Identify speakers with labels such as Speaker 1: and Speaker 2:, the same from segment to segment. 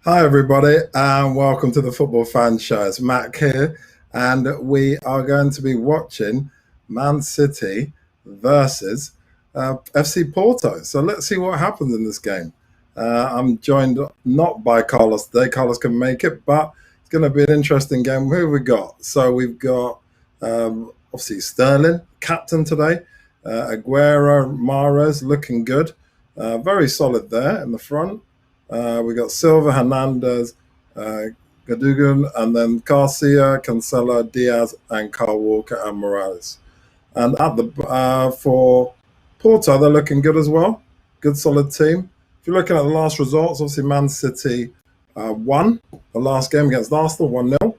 Speaker 1: Hi, everybody, and welcome to the Football Fan Show. It's Matt here, and we are going to be watching Man City versus FC Porto. So let's see what happens in this game. I'm joined not by Carlos today. Carlos can make it, but it's going to be an interesting game. Who have we got? So we've got obviously Sterling, captain today. Aguero, Mahrez looking good. Very solid there in the front. We got Silva, Hernandez, Gadugan, and then Garcia, Cancelo, Diaz, and Carl Walker and Morales. And at the for Porto, they're looking good as well. Good, solid team. If you're looking at the last results, obviously Man City won the last game against Arsenal 1-0,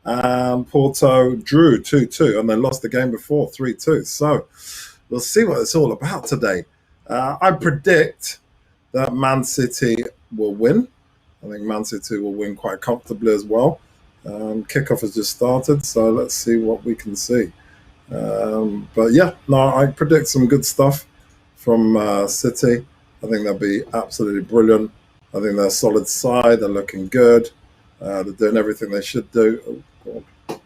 Speaker 1: and Porto drew 2-2, and they lost the game before 3-2. So we'll see what it's all about today. I predict that Man City will win. I think Man City will win quite comfortably as well. Kickoff has just started, so let's see what we can see. But yeah, no, I predict some good stuff from City. I think they'll be absolutely brilliant. I think they're a solid side. They're looking good. They're doing everything they should do. Oh, God.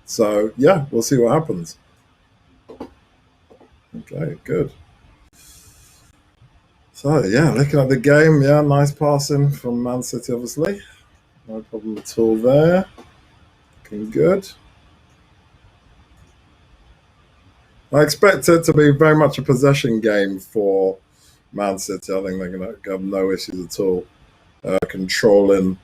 Speaker 1: So yeah, we'll see what happens. Okay, good. So yeah, looking at the game, yeah, nice passing from Man City, obviously. No problem at all there. Looking good. I expect it to be very much a possession game for Man City. I think they're going to have no issues at all controlling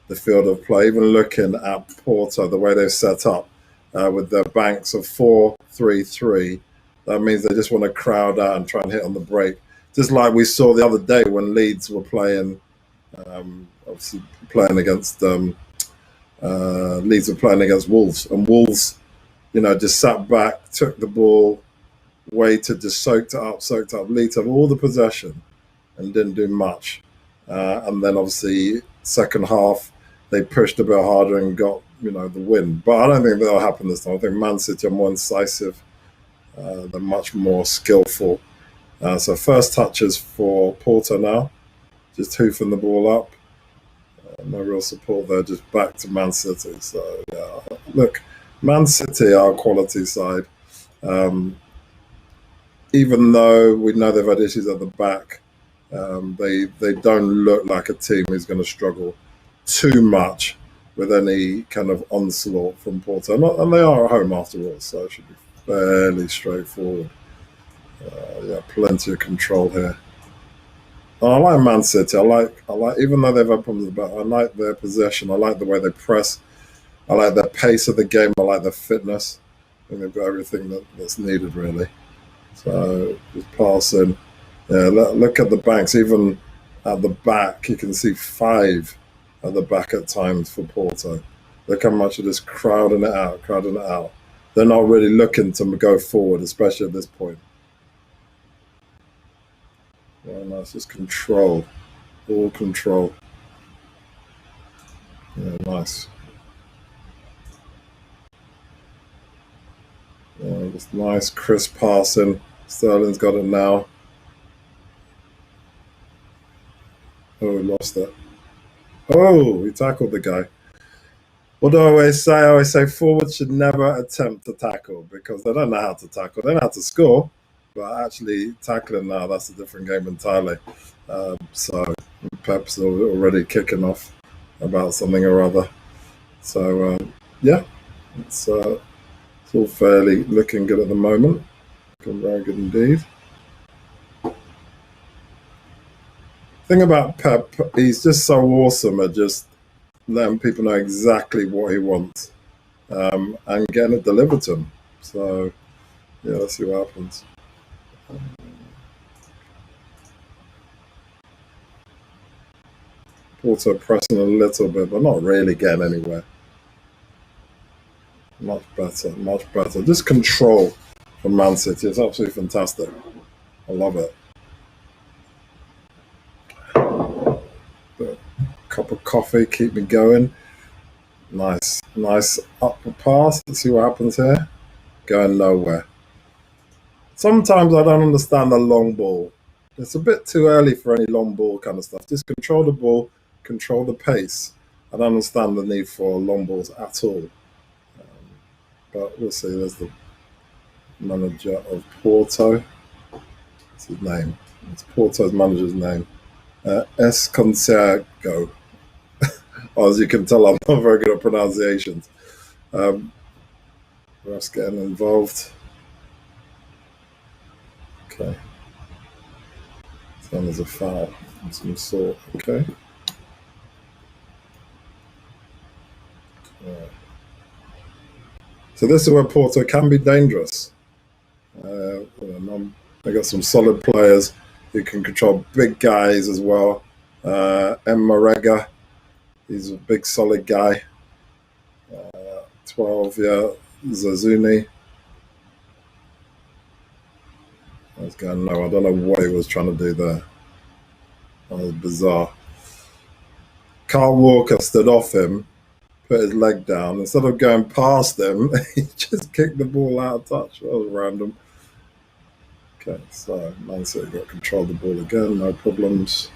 Speaker 1: the field of play. Even looking at Porto, the way they've set up with their banks of 4-3-3, that means they just want to crowd out and try and hit on the break. Just like we saw the other day when Leeds were playing, obviously playing against Leeds were playing against Wolves, and Wolves, just sat back, took the ball, waited, just soaked it up. Leeds had all the possession and didn't do much. And then obviously second half they pushed a bit harder and got the win. But I don't think that'll happen this time. I think Man City are more incisive. They're much more skillful. So first touches for Porto now, just hoofing the ball up. No real support there, just back to Man City. So yeah, look, Man City are a quality side. Even though we know they've had issues at the back, they don't look like a team who's going to struggle too much with any kind of onslaught from Porto. And they are at home after all, so it should be fairly straightforward. Yeah, plenty of control here. I like Man City. I like even though they've had problems with the back, I like their possession. I like the way they press. I like their pace of the game. I like their fitness. I think they've got everything that's needed really. So just passing. Yeah, look at the banks. Even at the back, you can see 5 at the back at times for Porto. Look how much they're just crowding it out. They're not really looking to go forward, especially at this point. Very nice, just control, all control. Yeah, nice. Yeah, just nice, crisp passing. Sterling's got it now. Oh, he lost it. Oh, he tackled the guy. What do I always say? I always say forwards should never attempt to tackle because they don't know how to tackle. They know how to score, but actually tackling now, that's a different game entirely. So Pep's already kicking off about something or other. So yeah, it's all fairly looking good at the moment. Looking very good indeed. Thing about Pep, he's just so awesome at just letting people know exactly what he wants and getting it delivered to him. So yeah, let's see what happens. Porto pressing a little bit, but not really getting anywhere. Much better, much better. Just control from Man City. It's absolutely fantastic. I love it. But cup of coffee, keep me going. Nice upper pass. Let's see what happens here. Going nowhere. Sometimes I don't understand the long ball. It's a bit too early for any long ball kind of stuff. Just control the ball, control the pace. I don't understand the need for long balls at all. But we'll see. There's the manager of Porto. What's his name? It's Porto's manager's name. S. Consiago. As you can tell, I'm not very good at pronunciations. Refs getting involved. Okay. So there's a foul of some sort. Okay. So this is where Porto can be dangerous. They got some solid players who can control big guys as well. Marega, he's a big solid guy. 12, yeah. Zazuni. I was going, no, I don't know what he was trying to do there. That was bizarre. Carl Walker stood off him, put his leg down. Instead of going past him, he just kicked the ball out of touch. That was random. Okay, so Man City got control of the ball again, no problems.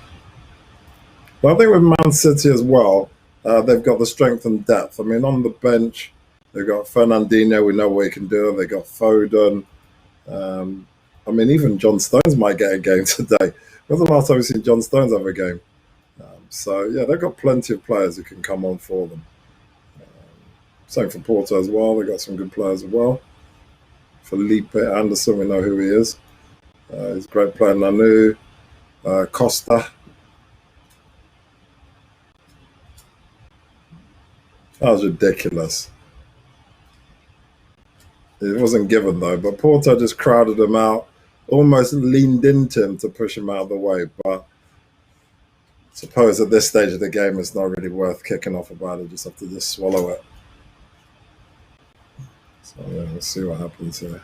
Speaker 1: But I think with Man City as well, they've got the strength and depth. I mean, on the bench, they've got Fernandinho, we know what he can do. They got Foden. I mean, even John Stones might get a game today. When's the last time we've seen John Stones have a game? So, yeah, they've got plenty of players who can come on for them. Same for Porto as well. They've got some good players as well. Felipe Anderson, we know who he is. He's a great player. Nanu, Costa. That was ridiculous. It wasn't given though, but Porto just crowded him out, almost leaned into him to push him out of the way. But I suppose at this stage of the game, it's not really worth kicking off about it. Just have to just swallow it. So yeah, we'll see what happens here.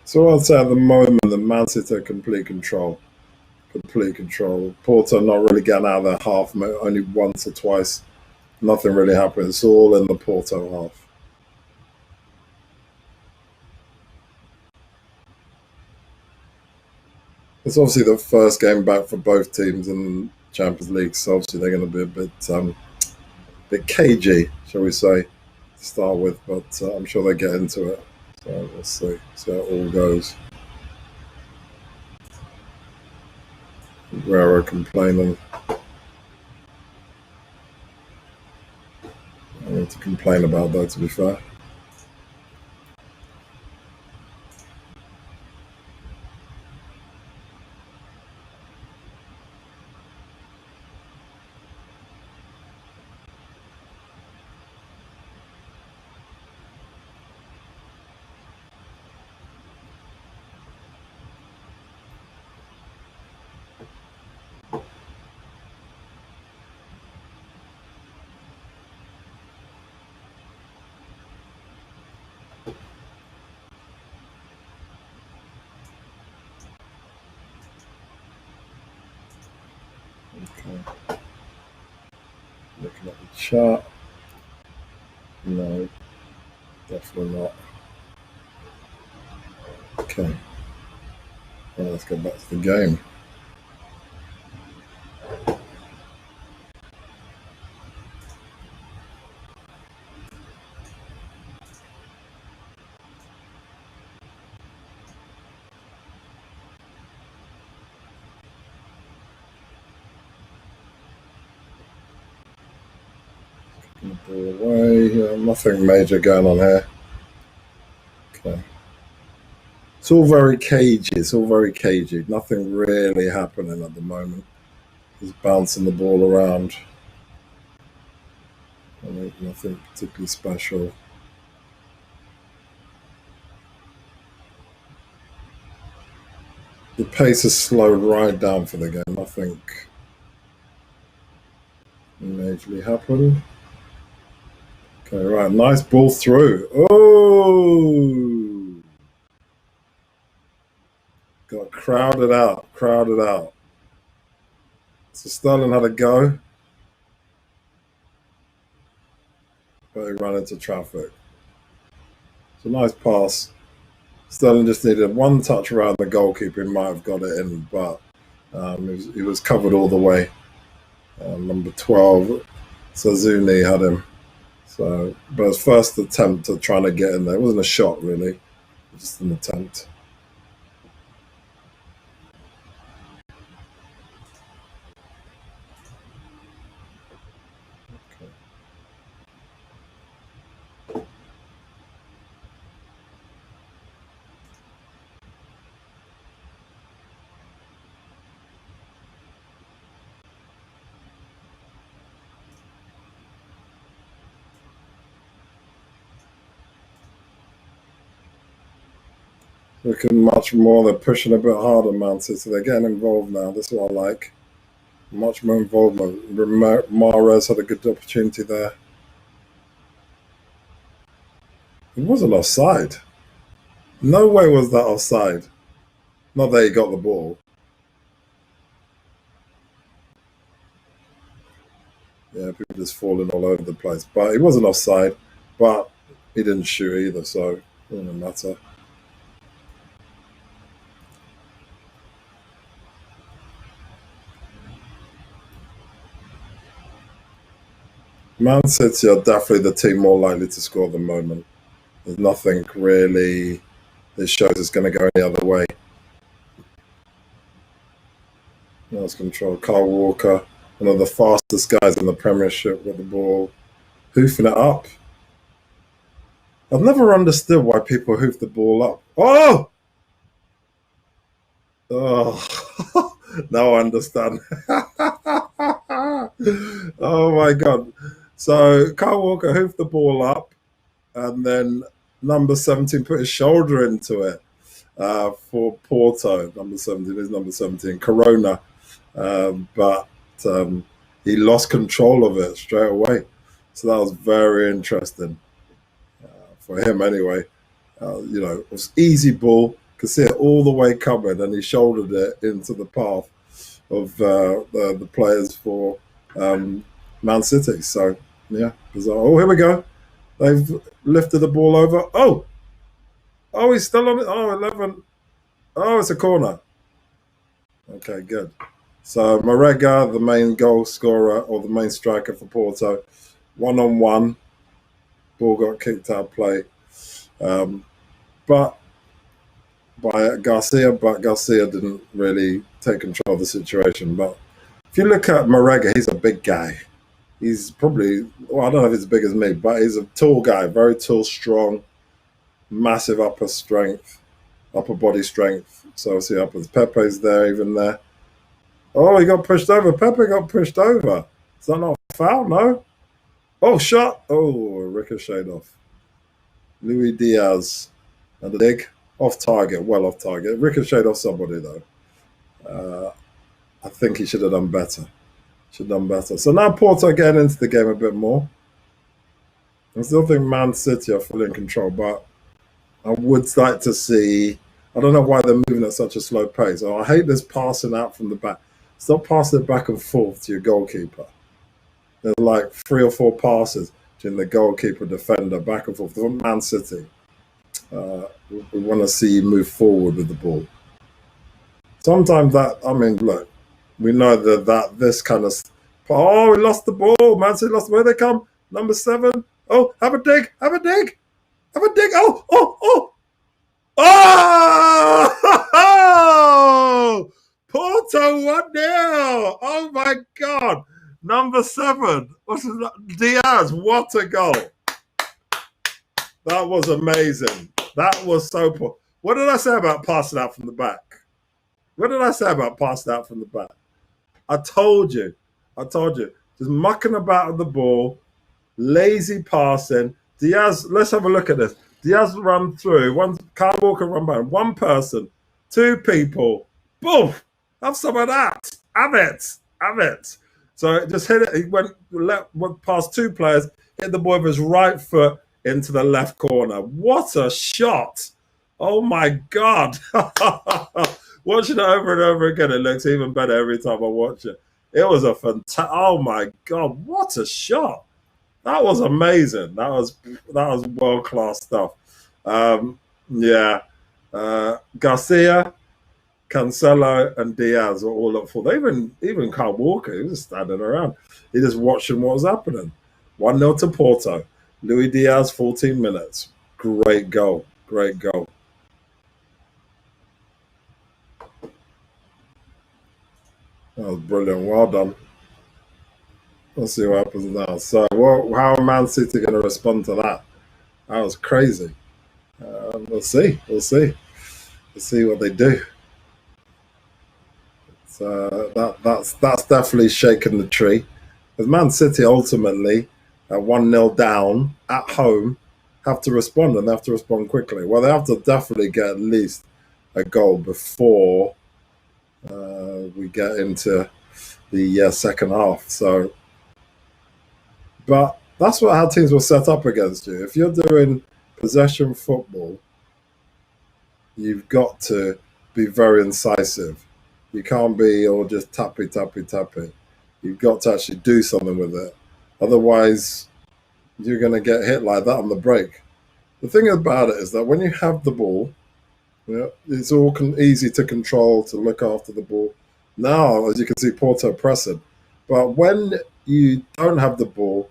Speaker 1: So I'd say at the moment, the Man City are complete control. Complete control. Porto not really getting out of their half, only once or twice. Nothing really happened. It's all in the Porto half. It's obviously the first game back for both teams in Champions League, so obviously they're going to be bit cagey, shall we say, to start with. But I'm sure they get into it. So we'll see how it all goes. Guerrero complaining. I need to complain about that, to be fair. Okay. Looking at the chart. No, definitely not. Okay. Well, let's go back to the game. Ball away. Nothing major going on here. Okay. It's all very cagey. It's all very cagey. Nothing really happening at the moment. Just bouncing the ball around. Nothing particularly special. The pace has slowed right down for the game. Nothing majorly happened. Okay, right. Nice ball through. Oh! Got crowded out. Crowded out. So Sterling had a go, but he ran into traffic. It's a nice pass. Sterling just needed one touch around the goalkeeper. He might have got it in, but he was covered all the way. Number 12, Sazuni had him. So, but his first attempt at trying to get in there, it wasn't a shot really, just an attempt. Looking much more, they're pushing a bit harder, Man City. So they're getting involved now. That's what I like. Much more involvement. Mahrez had a good opportunity there. It wasn't offside. No way was that offside. Not that he got the ball. Yeah, people just falling all over the place. But it wasn't offside. But he didn't shoot either, so it doesn't matter. Man City are definitely the team more likely to score at the moment. There's nothing really that shows it's going to go any other way. Nice control. Kyle Walker, one of the fastest guys in the Premiership with the ball, hoofing it up. I've never understood why people hoof the ball up. Oh! Oh, now I understand. Oh my God. So Kyle Walker hoofed the ball up, and then number 17 put his shoulder into it for Porto. Number 17 is number 17, Corona. But he lost control of it straight away. So that was very interesting for him anyway. It was easy ball, could see it all the way coming, and he shouldered it into the path of the players for Man City. So, yeah, bizarre. Oh, here we go. They've lifted the ball over. Oh, he's still on it. Oh, 11. Oh, it's a corner. Okay, good. So Marega, the main goal scorer or the main striker for Porto, 1-on-1. Ball got kicked out of play, but by Garcia. But Garcia didn't really take control of the situation. But if you look at Marega, he's a big guy. He's probably, well, I don't know if he's as big as me, but he's a tall guy, very tall, strong, massive upper body strength. So see uppers. Pepe's there, even there. Oh, he got pushed over. Pepe got pushed over. Is that not a foul? No. Oh, shot. Oh, ricocheted off. Luis Diaz. And a dig. Off target. Well off target. Ricocheted off somebody, though. I think he should have done better. Should have done better. So now Porto getting into the game a bit more. I still think Man City are fully in control, but I would like to see. I don't know why they're moving at such a slow pace. Oh, I hate this passing out from the back. Stop passing it back and forth to your goalkeeper. There's like 3 or 4 passes between the goalkeeper, defender, back and forth. For Man City, we want to see you move forward with the ball. Sometimes look, we know that this kind of. Oh, we lost the ball. Man City lost. Where they come? Number 7. Oh, have a dig. Have a dig. Have a dig. Oh, oh, oh. Oh! Porto 1-0. Oh my God. Number 7. What's his name? Diaz. What a goal. That was amazing. That was so poor. What did I say about passing out from the back? What did I say about passing out from the back? I told you. Just mucking about with the ball, lazy passing. Diaz, let's have a look at this. Diaz run through. Kyle Walker run by. One person. 2 people. Boom. Have some of that. Have it. So it just hit it. He went past 2 players, hit the boy with his right foot into the left corner. What a shot. Oh my God. Watching it over and over again, it looks even better every time I watch it. It was a fantastic. Oh my God. What a shot. That was amazing. That was world class stuff. Yeah. Garcia, Cancelo, and Diaz were all up for. Even Kyle Walker, he was just standing around. He just watching what was happening. 1-0 to Porto. Luis Diaz, 14 minutes. Great goal. Great goal. That was brilliant. Well done. Let's see what happens now. So, how are Man City going to respond to that? That was crazy. We'll see. We'll see. We'll see what they do. So that's definitely shaken the tree. Because Man City ultimately, 1-0 down at home, have to respond, and they have to respond quickly. Well, they have to definitely get at least a goal before we get into the second half. So, but that's what how teams will set up against you. If you're doing possession football, you've got to be very incisive. You can't be all just tappy, tappy, tappy. You've got to actually do something with it. Otherwise, you're going to get hit like that on the break. The thing about it is that when you have the ball, it's all easy to control, to look after the ball. Now, as you can see, Porto pressing. But when you don't have the ball,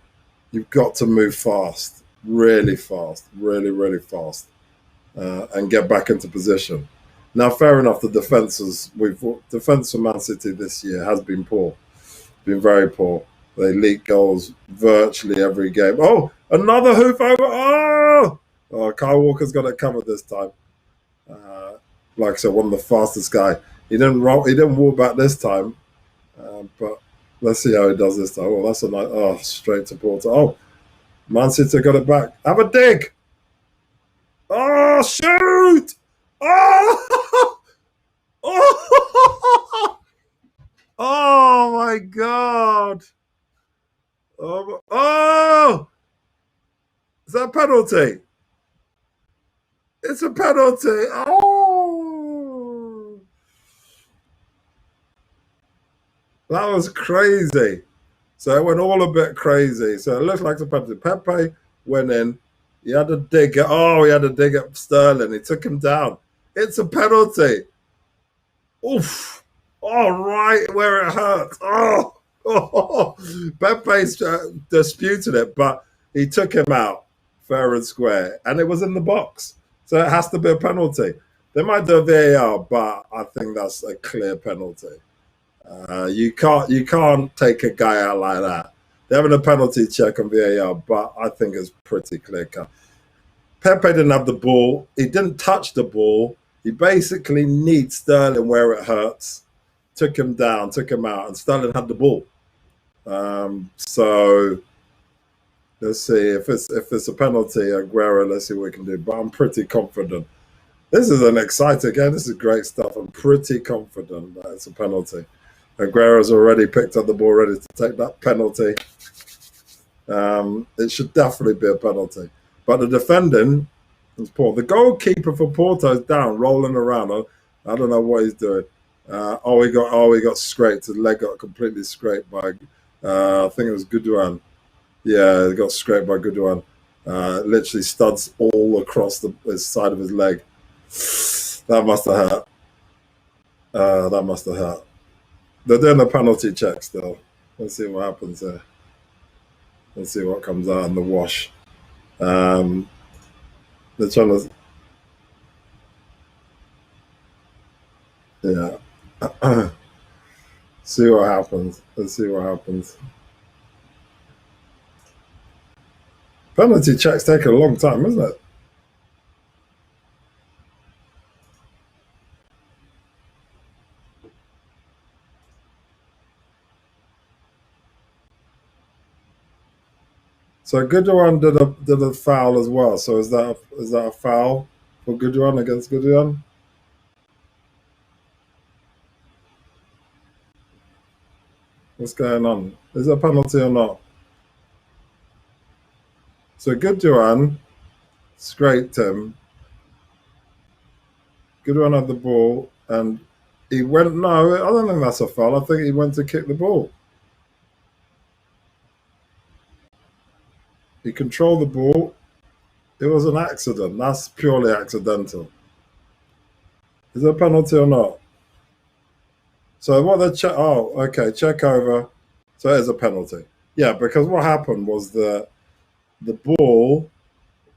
Speaker 1: you've got to move fast, really fast, really, really fast, and get back into position. Now, fair enough, the defense for Man City this year has been poor, been very poor. They leak goals virtually every game. Oh, another hoof over! Oh, Kyle Walker's got it covered this time. Like I said, one of the fastest guy. He didn't walk back this time, but let's see how he does this time. Oh, that's a nice. Straight to Porto. Oh, Man City got it back. Have a dig. Oh, shoot! Oh! Oh! Oh my God! Oh! Is that a penalty? It's a penalty. Oh! That was crazy. So it went all a bit crazy. So it looked like a penalty. Pepe went in. He had to dig it. Oh, he had to dig up Sterling. He took him down. It's a penalty. Oof. Oh, right where it hurts. Oh. Pepe's disputed it, but he took him out fair and square. And it was in the box. So it has to be a penalty. They might do a VAR, but I think that's a clear penalty. You can't take a guy out like that. They're having a penalty check on VAR, but I think it's pretty clear cut. Pepe didn't have the ball. He didn't touch the ball. He basically kneed Sterling where it hurts, took him down, took him out, and Sterling had the ball. So let's see if it's a penalty, Aguero. Let's see what we can do. But I'm pretty confident. This is an exciting game. This is great stuff. I'm pretty confident that it's a penalty. Aguero's already picked up the ball, ready to take that penalty. It should definitely be a penalty. But the defending is poor. The goalkeeper for Porto is down, rolling around. I don't know what he's doing. He got scraped. His leg got completely scraped by, I think it was Goodouin. Yeah, he got scraped by Goodouin. Literally studs all across his side of his leg. That must have hurt. That must have hurt. They're doing a penalty check still. Let's see what happens there. Let's see what comes out in the wash. They're trying to, yeah. See what happens. Let's see what happens. Penalty checks take a long time, isn't it? So Goodouin did a foul as well. So is that a foul for Goodouin against Goodouin? What's going on? Is it a penalty or not? So Goodouin scraped him. Goodouin had the ball and he went. No, I don't think that's a foul. I think he went to kick the ball. He controlled the ball. It was an accident. That's purely accidental. Is it a penalty or not? So what they check? Oh, okay, check over. So it is a penalty. Yeah, because what happened was the ball,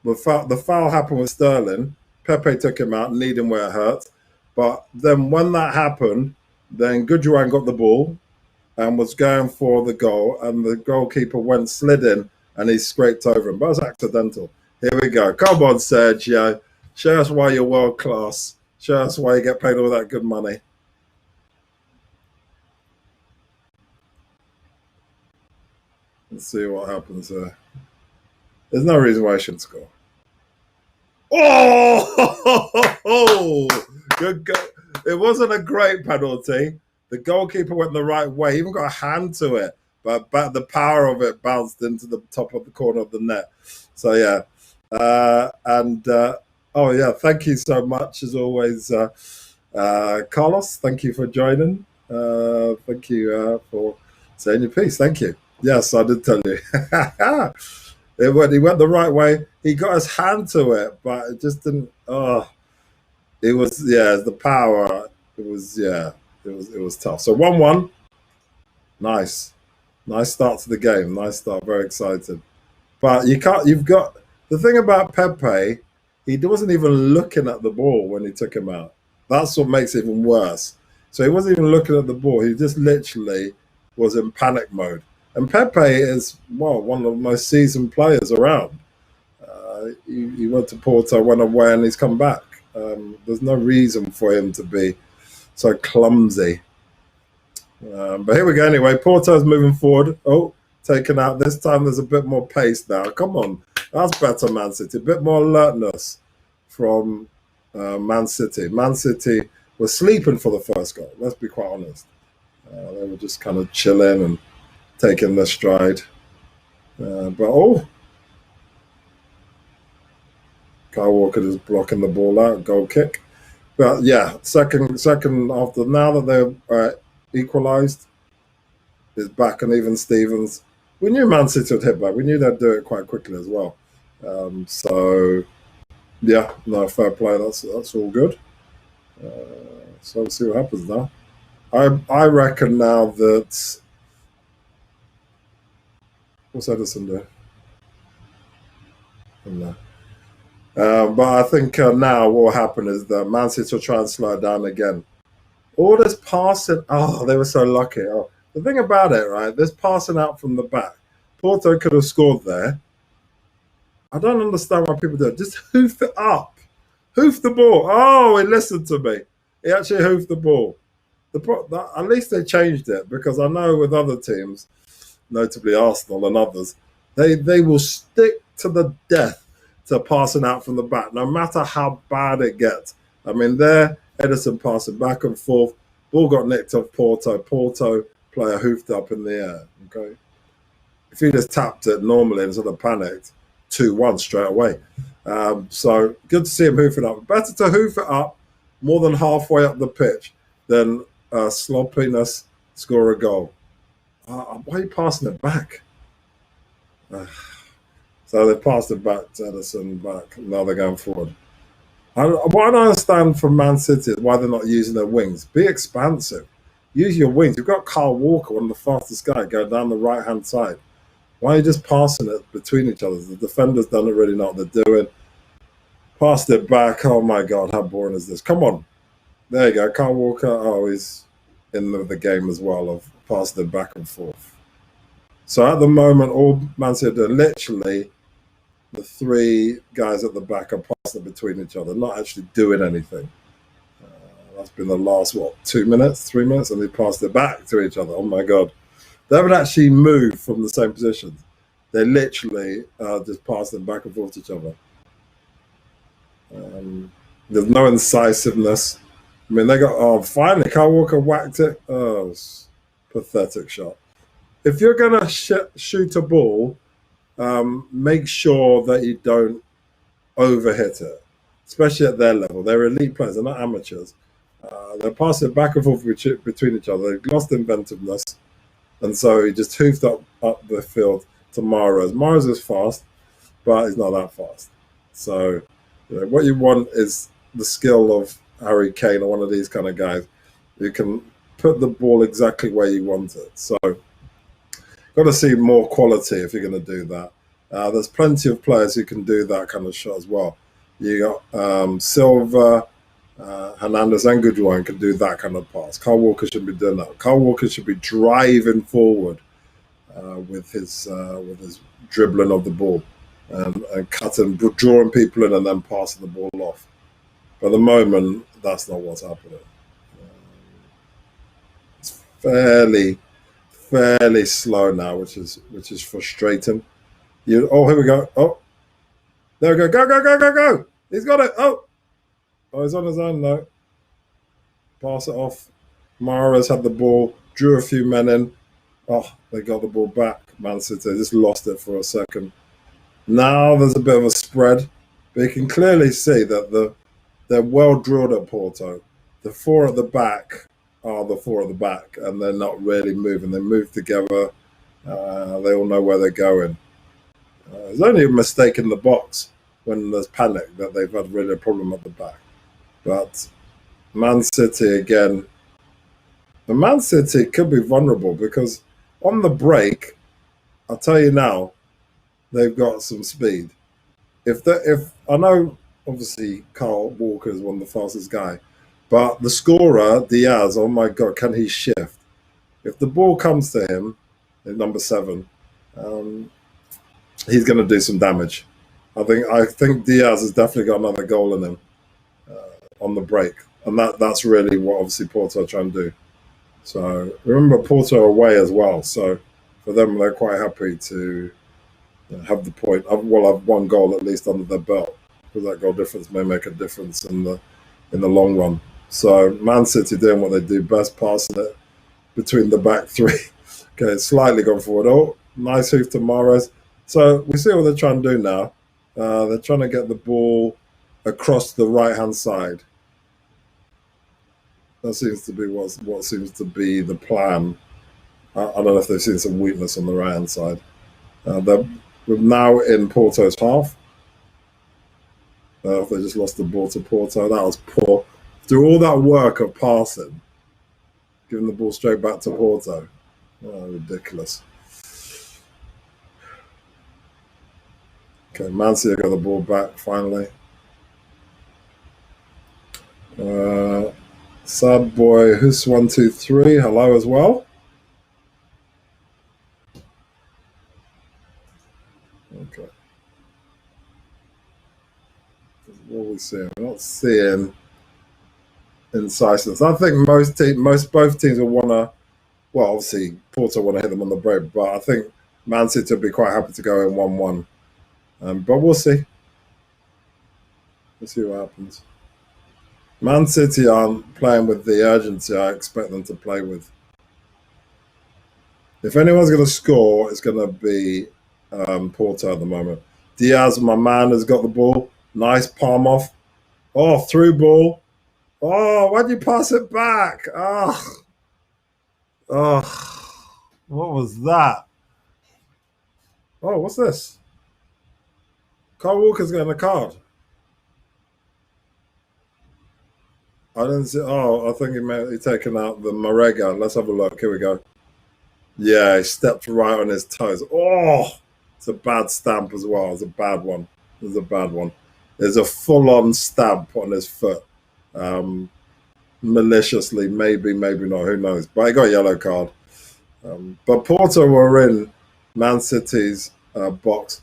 Speaker 1: the foul happened with Sterling. Pepe took him out, kneed him where it hurt. But then when that happened, then Goodjuan got the ball and was going for the goal, and the goalkeeper slid in, and he scraped over him. But it was accidental. Here we go. Come on, Sergio. Show us why you're world class. Show us why you get paid all that good money. Let's see what happens there. There's no reason why I shouldn't score. Oh, good go. It wasn't a great penalty. The goalkeeper went the right way, even got a hand to it, but the power of it bounced into the top of the corner of the net. So yeah, oh yeah, thank you so much as always, Carlos. Thank you for joining. Thank you for saying your piece. Thank you. Yes, I did tell you. He went the right way. He got his hand to it, but it just didn't. Oh, it was the power. It was it was tough. So 1-1. Nice, nice start to the game. Nice start. Very excited. But you can't. You've got the thing about Pepe. He wasn't even looking at the ball when he took him out. That's what makes it even worse. So he wasn't even looking at the ball. He just literally was in panic mode. And Pepe is one of the most seasoned players around. He went to Porto, went away, and he's come back. There's no reason for him to be so clumsy. But here we go. Anyway, Porto's moving forward. Oh, taken out. This time there's a bit more pace now. Come on. That's better, Man City. A bit more alertness from Man City. Man City was sleeping for the first goal. Let's be quite honest. They were just kind of chilling and taking their stride. But Kyle Walker is blocking the ball out, goal kick. But yeah, second after now that they're equalised, is back, and even Stevens. We knew Man City would hit back. We knew they'd do it quite quickly as well. So yeah, no, fair play. That's all good. So let's see what happens now. I reckon now that what's Edison do? No. But I think now what will happen is that Man City will try and slow it down again. All this passing, they were so lucky. Oh, the thing about it, right, this passing out from the back, Porto could have scored there. I don't understand why people do it. Just hoof it up. Hoof the ball. Oh, he listened to me. He actually hoofed the ball. At least they changed it, because I know with other teams, notably Arsenal and others, they will stick to the death to passing out from the back, no matter how bad it gets. I mean, there, Edison passing back and forth, ball got nicked off Porto. Porto player hoofed up in the air. Okay, if he just tapped it normally instead of panicked, 2-1 straight away. So good to see him hoofing up. Better to hoof it up more than halfway up the pitch than sloppiness, score a goal. Why are you passing it back? So they passed it back to Edison, back. Now they're going forward. What I don't understand from Man City is why they're not using their wings. Be expansive. Use your wings. You've got Kyle Walker, one of the fastest guys, going down the right-hand side. Why are you just passing it between each other? The defenders don't really know what they're doing. Passed it back. Oh, my God, how boring is this? Come on. There you go. Kyle Walker, he's in the game as well, of passing it back and forth. So at the moment, all Man City are literally the three guys at the back are passing it between each other, not actually doing anything. That's been the last, 3 minutes, and they passed it back to each other. Oh, my God. They haven't actually moved from the same positions. They literally just passed them back and forth to each other. There's no incisiveness. I mean, they got, finally, Kyle Walker whacked it. Oh, pathetic shot. If you're going to shoot a ball, make sure that you don't overhit it, especially at their level. They're elite players, they're not amateurs. They're passing back and forth between each other. They've lost inventiveness. And so he just hoofed up the field to Mahrez. Mahrez is fast, but he's not that fast. So what you want is the skill of Harry Kane or one of these kind of guys who can put the ball exactly where you want it. So got to see more quality if you're going to do that. There's plenty of players who can do that kind of shot as well. You got Silva, Hernandez, and Goodwin can do that kind of pass. Kyle Walker should be doing that. Kyle Walker should be driving forward with his dribbling of the ball and cutting, drawing people in, and then passing the ball off. But at the moment, that's not what's happening. It's fairly slow now, which is frustrating. Here we go. Oh, there we go. Go. He's got it. Oh, he's on his own now. Pass it off. Mahrez had the ball, drew a few men in. Oh, they got the ball back. Man City just lost it for a second. Now there's a bit of a spread, but you can clearly see that they're well drilled at Porto. The four at the back are the four at the back, and they're not really moving. They move together. They all know where they're going. There's only a mistake in the box when there's panic that they've had really a problem at the back. But Man City again, the Man City could be vulnerable because on the break, I'll tell you now, they've got some speed. If I know, obviously Kyle Walker is one of the fastest guy, but the scorer Diaz, oh my God, can he shift? If the ball comes to him, at number 7, he's going to do some damage. I think Diaz has definitely got another goal in him on the break, and that's really what obviously Porto are trying to do. So remember, Porto are away as well, so for them they're quite happy to have the point. Have one goal at least under their belt, because that goal difference may make a difference in the long run. So Man City doing what they do best, passing it between the back three. Okay, slightly gone forward. Oh, nice hoof to Mahrez. So we see what they're trying to do now. They're trying to get the ball across the right-hand side. That seems to be what seems to be the plan. I don't know if they've seen some weakness on the right-hand side. They're now in Porto's half. They just lost the ball to Porto. That was poor. Through all that work of passing, giving the ball straight back to Porto. Oh, ridiculous. Okay, Man City got the ball back finally. Sad boy, who's 123? Hello as well. Okay. What are we seeing? We're not seeing incisiveness. I think both teams will want to. Well, obviously Porto want to hit them on the break, but I think Man City will be quite happy to go in 1-1. But we'll see. We'll see what happens. Man City aren't playing with the urgency I expect them to play with. If anyone's going to score, it's going to be Porto at the moment. Diaz, my man, has got the ball. Nice palm off. Oh, through ball. Oh, why'd you pass it back? Oh, what was that? Oh, what's this? Kyle Walker's getting a card. I didn't see. Oh, I think he may have taken out the Marega. Let's have a look. Here we go. Yeah, he stepped right on his toes. Oh, it's a bad stamp as well. It's a bad one. It's a bad one. There's a full-on stamp on his foot. Maliciously, maybe not. Who knows? But he got a yellow card. But Porto were in Man City's box.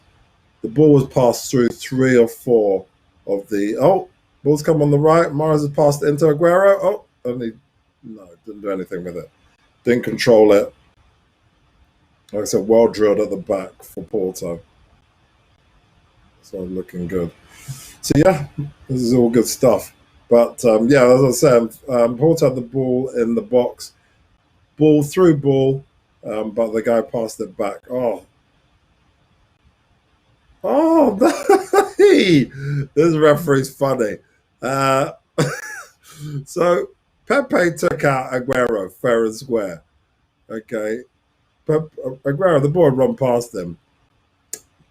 Speaker 1: The ball was passed through 3 or 4 of the. Oh, ball's come on the right. Mahrez has passed it into Aguero. Oh, only didn't do anything with it. Didn't control it. Like I said, well drilled at the back for Porto. So looking good. So yeah, this is all good stuff. But yeah, as I said, Porto had the ball in the box. Ball through ball, but the guy passed it back. This referee's funny. So Pepe took out Aguero fair and square. Okay, Aguero, the ball had run past him,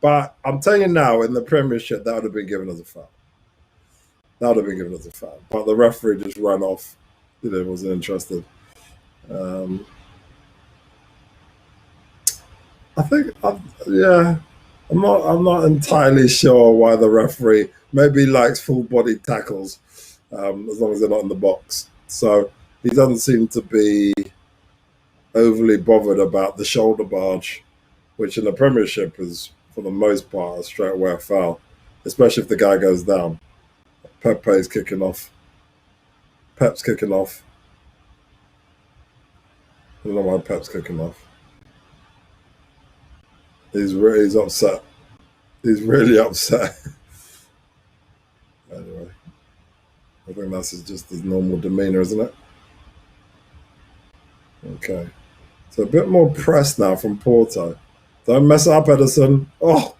Speaker 1: But I'm telling you now, in the Premiership, that would have been given as a foul. That would have been given as a foul. But the referee just ran off. Wasn't interested. I think, yeah, I'm not entirely sure why the referee maybe he likes full body tackles, as long as they're not in the box. So he doesn't seem to be overly bothered about the shoulder barge, which in the Premiership is for the most part a straight away foul, especially if the guy goes down. Pepe's kicking off. Pep's kicking off. I don't know why Pep's kicking off. He's upset. He's really upset. Anyway, I think that's just his normal demeanour, isn't it? Okay. So a bit more press now from Porto. Don't mess up, Edison. Oh,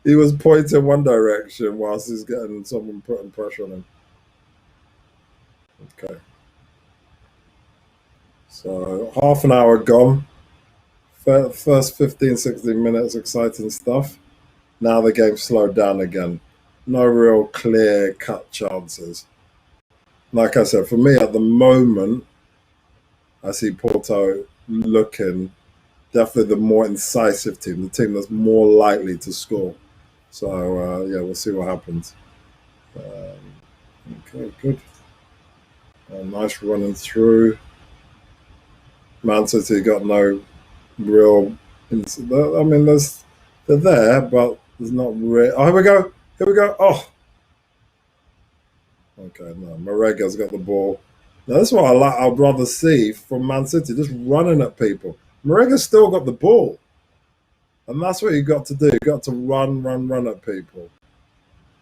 Speaker 1: he was pointing one direction whilst he's getting someone putting pressure on him. Okay. So half an hour gone. First 15, 16 minutes, exciting stuff. Now the game slowed down again. No real clear cut chances. Like I said, for me at the moment, I see Porto looking definitely the more incisive team, the team that's more likely to score. So yeah, we'll see what happens. Okay, good. Nice running through. Man City got no real. I mean, they're there, but there's not real. Oh, here we go. Here we go. Oh, okay. No, Morega's got the ball. Now, that's what I'd rather see from Man City, just running at people. Morega's still got the ball, and that's what you got to do. You got to run at people.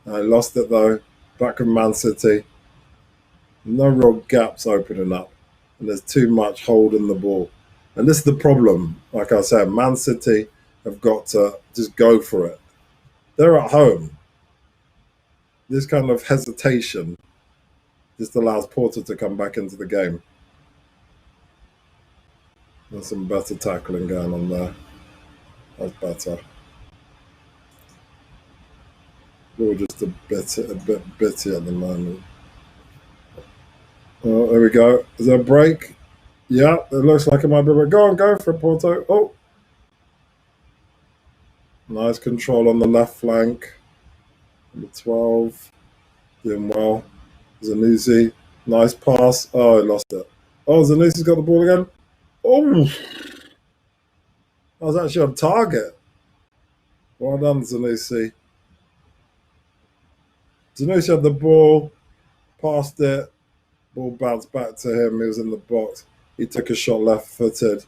Speaker 1: I lost it though. Back in Man City, no real gaps opening up, and there's too much holding the ball. And this is the problem. Like I said, Man City have got to just go for it. They're at home. This kind of hesitation just allows Porto to come back into the game. There's some better tackling going on there. That's better. We're just a bit bitty at the moment. Oh, there we go. Is there a break? Yeah, it looks like it might be. Go on, go for it, Porto. Oh, nice control on the left flank. Number 12, doing well. Zanussi, nice pass. Oh, he lost it. Oh, Zanussi's got the ball again. Oh, I was actually on target. Well done, Zanussi. Zanussi had the ball, passed it, ball bounced back to him. He was in the box. He took a shot left-footed.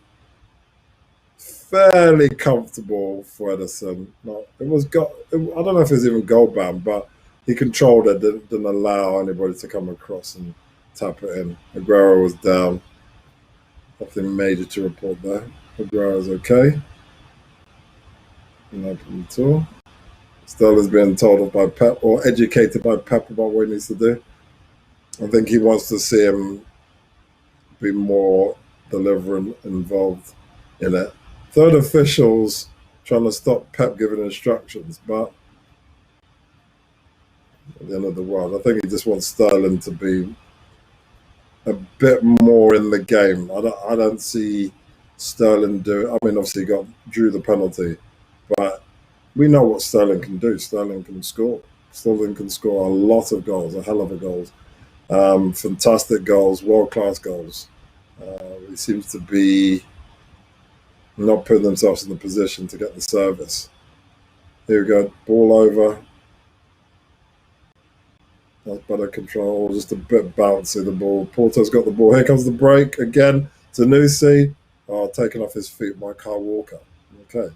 Speaker 1: Fairly comfortable for Edison. I don't know if it was even goal bound, but he controlled it. Didn't allow anybody to come across and tap it in. Aguero was down. Nothing major to report there. Aguero's okay. No problem at all. Sterling's being told off by Pep or educated by Pep about what he needs to do. I think he wants to see him be more deliberate involved in it. Third officials trying to stop Pep giving instructions, but at the end of the world, I think he just wants Sterling to be a bit more in the game. I don't see Sterling do. I mean, obviously, he drew the penalty, but we know what Sterling can do. Sterling can score. Sterling can score a lot of goals, a hell of a goals. Fantastic goals, world-class goals. He seems to be not putting themselves in the position to get the service. Here we go, ball over. That's better control, just a bit bouncy the ball. Porto's got the ball. Here comes the break again. Zanussi, taken off his feet by Kyle Walker. Okay.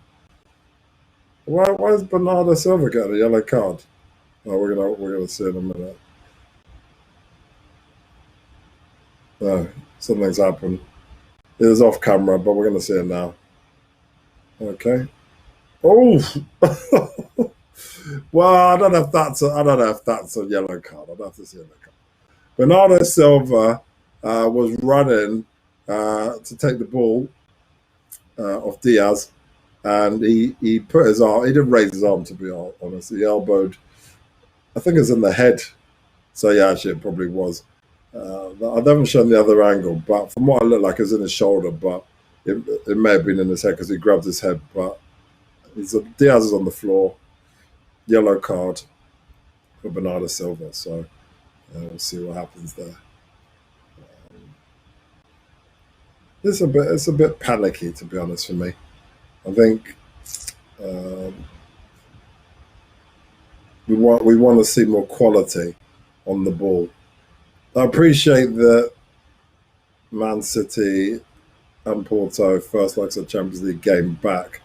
Speaker 1: Why is Bernardo Silva getting a yellow card? Oh, we're gonna see in a minute. No, something's happened. It was off camera, but we're gonna see it now. Okay. Oh, well, I don't know if that's a yellow card. I'd have to see a yellow card. Bernardo Silva was running to take the ball off Diaz, and he put his arm. He didn't raise his arm, to be honest. He elbowed. I think it was in the head. So yeah, actually, it probably was. I haven't shown the other angle, but from what it looked like, it was in his shoulder, but it may have been in his head because he grabbed his head. But Diaz is on the floor, yellow card for Bernardo Silva. So we'll see what happens there. It's a bit panicky, to be honest, for me. I think um, we want to see more quality on the ball. I appreciate that Man City and Porto first legs of Champions League game back,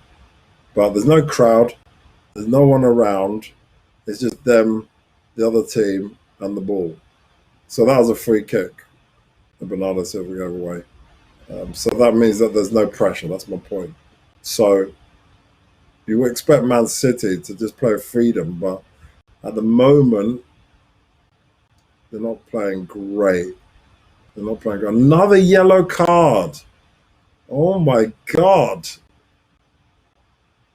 Speaker 1: but there's no crowd, there's no one around. It's just them, the other team, and the ball. So that was a free kick. The Bernardo Silva gave away. So that means that there's no pressure. That's my point. So you would expect Man City to just play freedom, but at the moment they're not playing great. They're not playing great. Another yellow card. Oh my God.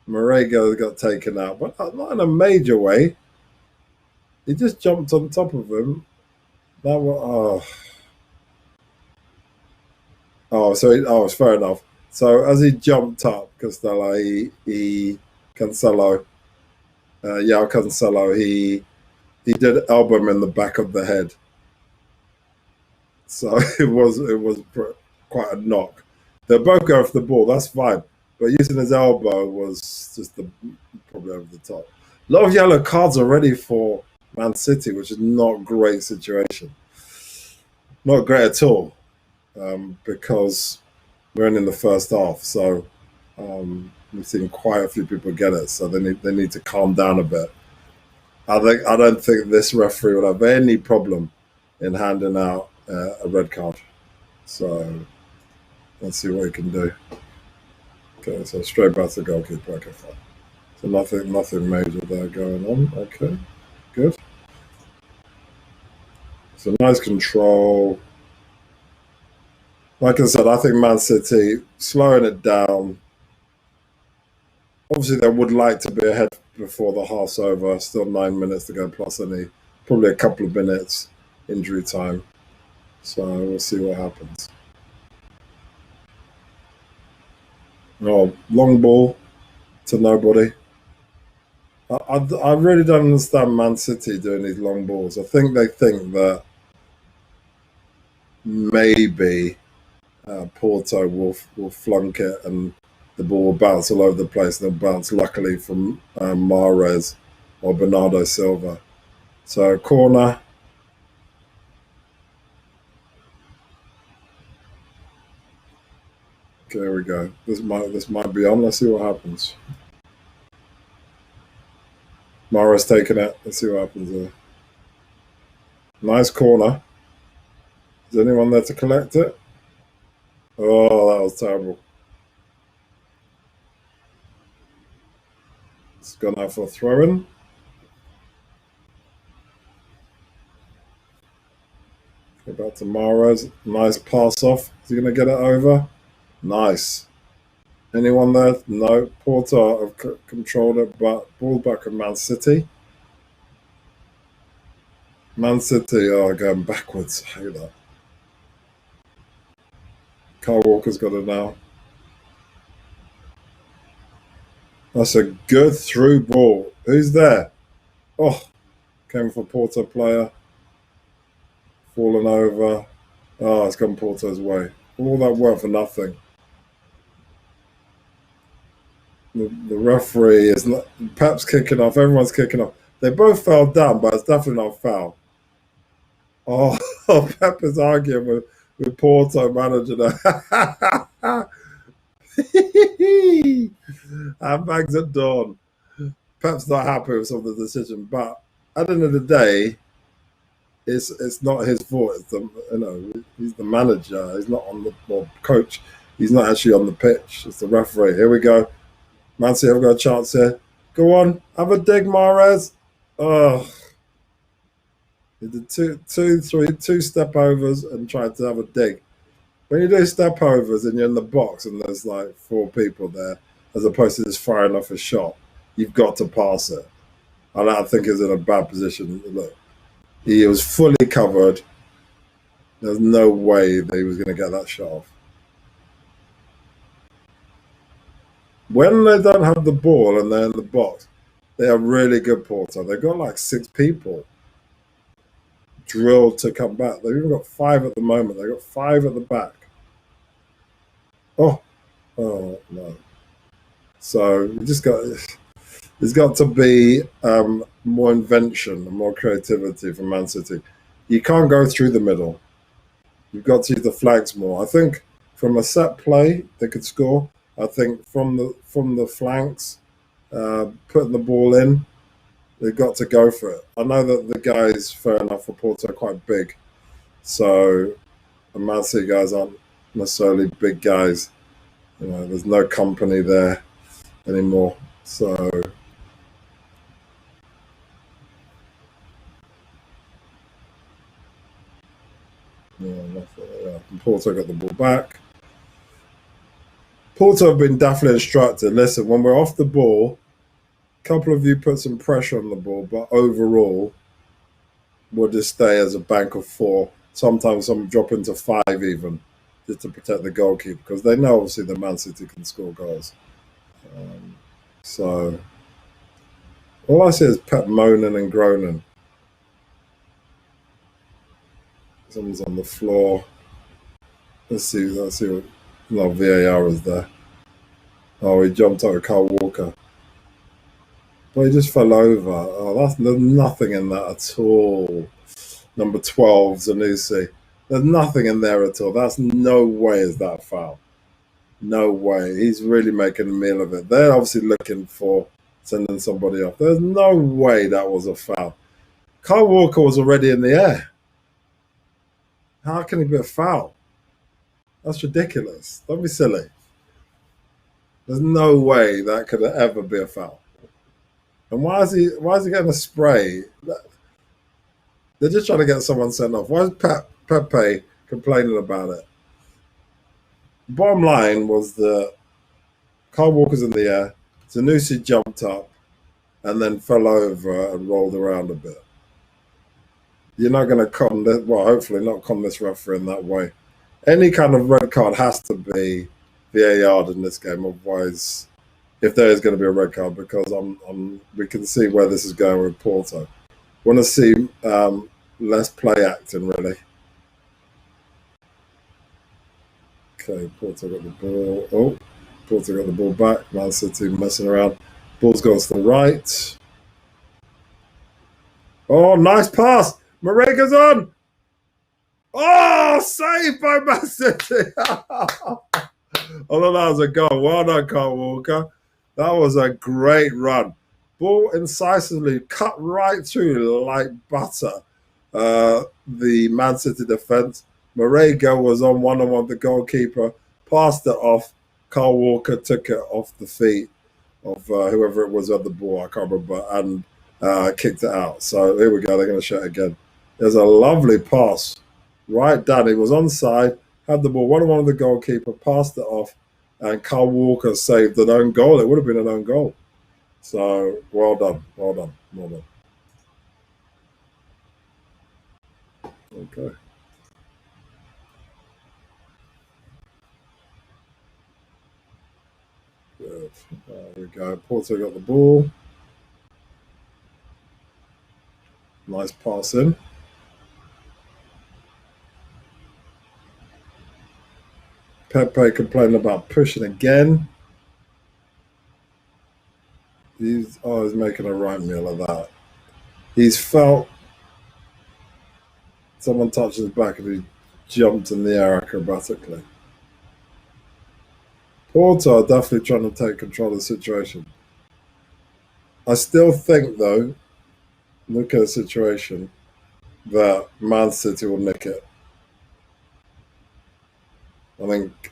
Speaker 1: Marega got taken out, but not in a major way. He just jumped on top of him. That was it's fair enough. So as he jumped up, Costello, he Cancelo, Cancelo, he did elbow him in the back of the head. So it was quite a knock. They both go for the ball. That's fine, but using his elbow was just probably over the top. A lot of yellow cards already for Man City, which is not a great situation. Not great at all, because we're in the first half. So we've seen quite a few people get it. So they need to calm down a bit. I don't think this referee will have any problem in handing out a red card. So let's see what he can do. Okay, so straight back to the goalkeeper. Okay, fine. So nothing major there going on. Okay, good. So nice control. Like I said, I think Man City slowing it down. Obviously, they would like to be ahead before the half's over. Still 9 minutes to go, plus probably a couple of minutes injury time. So we'll see what happens. Oh, long ball to nobody. I really don't understand Man City doing these long balls. I think they think that maybe Porto will flunk it and the ball will bounce all over the place. And they'll bounce, luckily, from Mahrez or Bernardo Silva. So corner. Okay, there we go. This might be on. Let's see what happens. Mahrez taking it. Let's see what happens there. Nice corner. Is anyone there to collect it? Oh, that was terrible. It's gone out for a throw-in. Go back to Mahrez. Nice pass off. Is he going to get it over? Nice. Anyone there? No. Porto have controlled it, but ball back of Man City. Man City are going backwards. I hate that. Kyle Walker's got it now. That's a good through ball. Who's there? Oh, came for Porto player. Fallen over. Oh, it's gone Porto's way. All that work for nothing. The referee is not. Pep's kicking off. Everyone's kicking off. They both fell down, but it's definitely not foul. Oh, Pep is arguing with Porto manager there. And bags at dawn. Pep's not happy with some of the decision, but at the end of the day, it's not his fault. He's the manager. He's not on the coach. He's not actually on the pitch. It's the referee. Here we go. Man City have got a chance here. Go on, have a dig, Mahrez. Oh, he did two step overs and tried to have a dig. When you do step overs and you're in the box and there's like four people there, as opposed to just firing off a shot. You've got to pass it. And I think he's in a bad position. Look, he was fully covered. There's no way that he was going to get that shot off. When they don't have the ball and they're in the box, they are really good, Porto. They've got like 6 people drilled to come back. They've even got 5 at the moment. They've got 5 at the back. Oh no. So you just got, there's got to be more invention and more creativity from Man City. You can't go through the middle. You've got to use the flanks more. I think from a set play they could score. I think from the flanks, putting the ball in, they've got to go for it. I know that the guys, fair enough, for Porto are quite big, so the Man City guys aren't necessarily big guys. You know, there's no company there anymore. So yeah. Porto got the ball back. Porto have been definitely instructed. Listen, when we're off the ball, a couple of you put some pressure on the ball, but overall, we'll just stay as a bank of 4. Sometimes some drop into 5 even, just to protect the goalkeeper, because they know obviously the Man City can score goals. So all I see is Pep moaning and groaning. Someone's on the floor. Let's see what. No, VAR is there. Oh, he jumped over Kyle Walker. But he just fell over. Oh, there's nothing in that at all. Number 12, Zanussi. There's nothing in there at all. That's no way is that a foul. No way. He's really making a meal of it. They're obviously looking for sending somebody off. There's no way that was a foul. Kyle Walker was already in the air. How can it be a foul? That's ridiculous. Don't be silly. There's no way that could ever be a foul. And why is he getting a spray? They're just trying to get someone sent off. Why is Pepe complaining about it? Bottom line was that Kyle Walker's in the air, Zanussi jumped up and then fell over and rolled around a bit. You're not going to con this, well, hopefully not con this referee in that way. Any kind of red card has to be VAR in this game, otherwise, if there is going to be a red card, because we can see where this is going with Porto. Want to see less play acting, really. Okay, Porto got the ball. Oh, Porto got the ball back. Man City messing around. Ball's gone to the right. Oh, nice pass. Morega's on. Oh, saved by Man City. Although that was a goal. Well done, Kyle Walker. That was a great run. Ball incisively cut right through like butter. The Man City defence. Morega was on one-on-one with the goalkeeper, passed it off. Kyle Walker took it off the feet of whoever it was at the ball, I can't remember, and kicked it out. So here we go, they're going to show it again. There's a lovely pass right down. He was onside, had the ball one-on-one with the goalkeeper, passed it off, and Kyle Walker saved an own goal. It would have been an own goal. So well done, well done, well done. Okay. Good. There we go. Porto got the ball. Nice pass in. Pepe complaining about pushing again. He's making a right meal of that. He's felt someone touched his back and he jumped in the air acrobatically. Porto are definitely trying to take control of the situation. I still think, though, look at the situation, that Man City will nick it. I think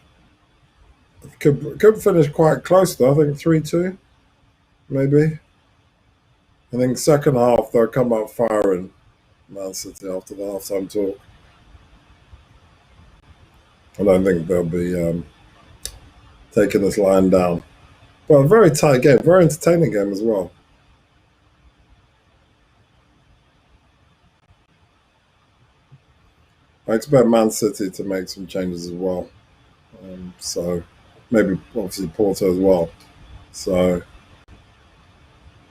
Speaker 1: it could finish quite close, though. I think 3-2, maybe. I think second half they'll come out firing, Man City, after the half-time talk. I don't think they'll be taking this line down. Well, a very tight game, very entertaining game as well. I expect Man City to make some changes as well. So maybe obviously Porto as well. So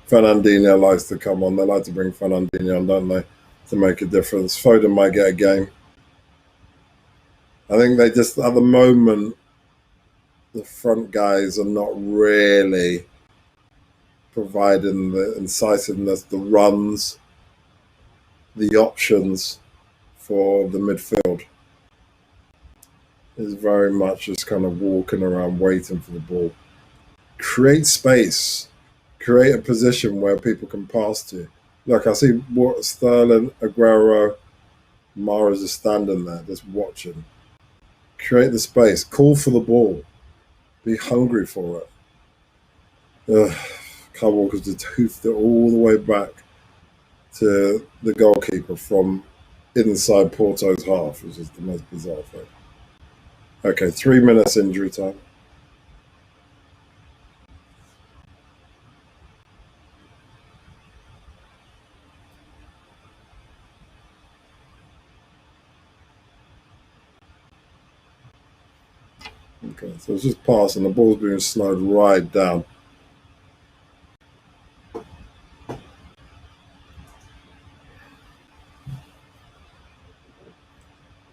Speaker 1: Fernandinho likes to come on. They like to bring Fernandinho on, don't they, to make a difference. Foden might get a game. I think they just, at the moment, the front guys are not really providing the incisiveness, the runs, the options for the midfield. Is very much just kind of walking around waiting for the ball. Create space, create a position where people can pass to. Look, I see what Sterling, Aguero, Mahrez is standing there just watching. Create the space, call for the ball, be hungry for it. Kyle Walker's just hoofed it all the way back to the goalkeeper from inside Porto's half, which is the most bizarre thing. Okay, 3 minutes injury time. Okay, so it's just passing. The ball's being slowed right down.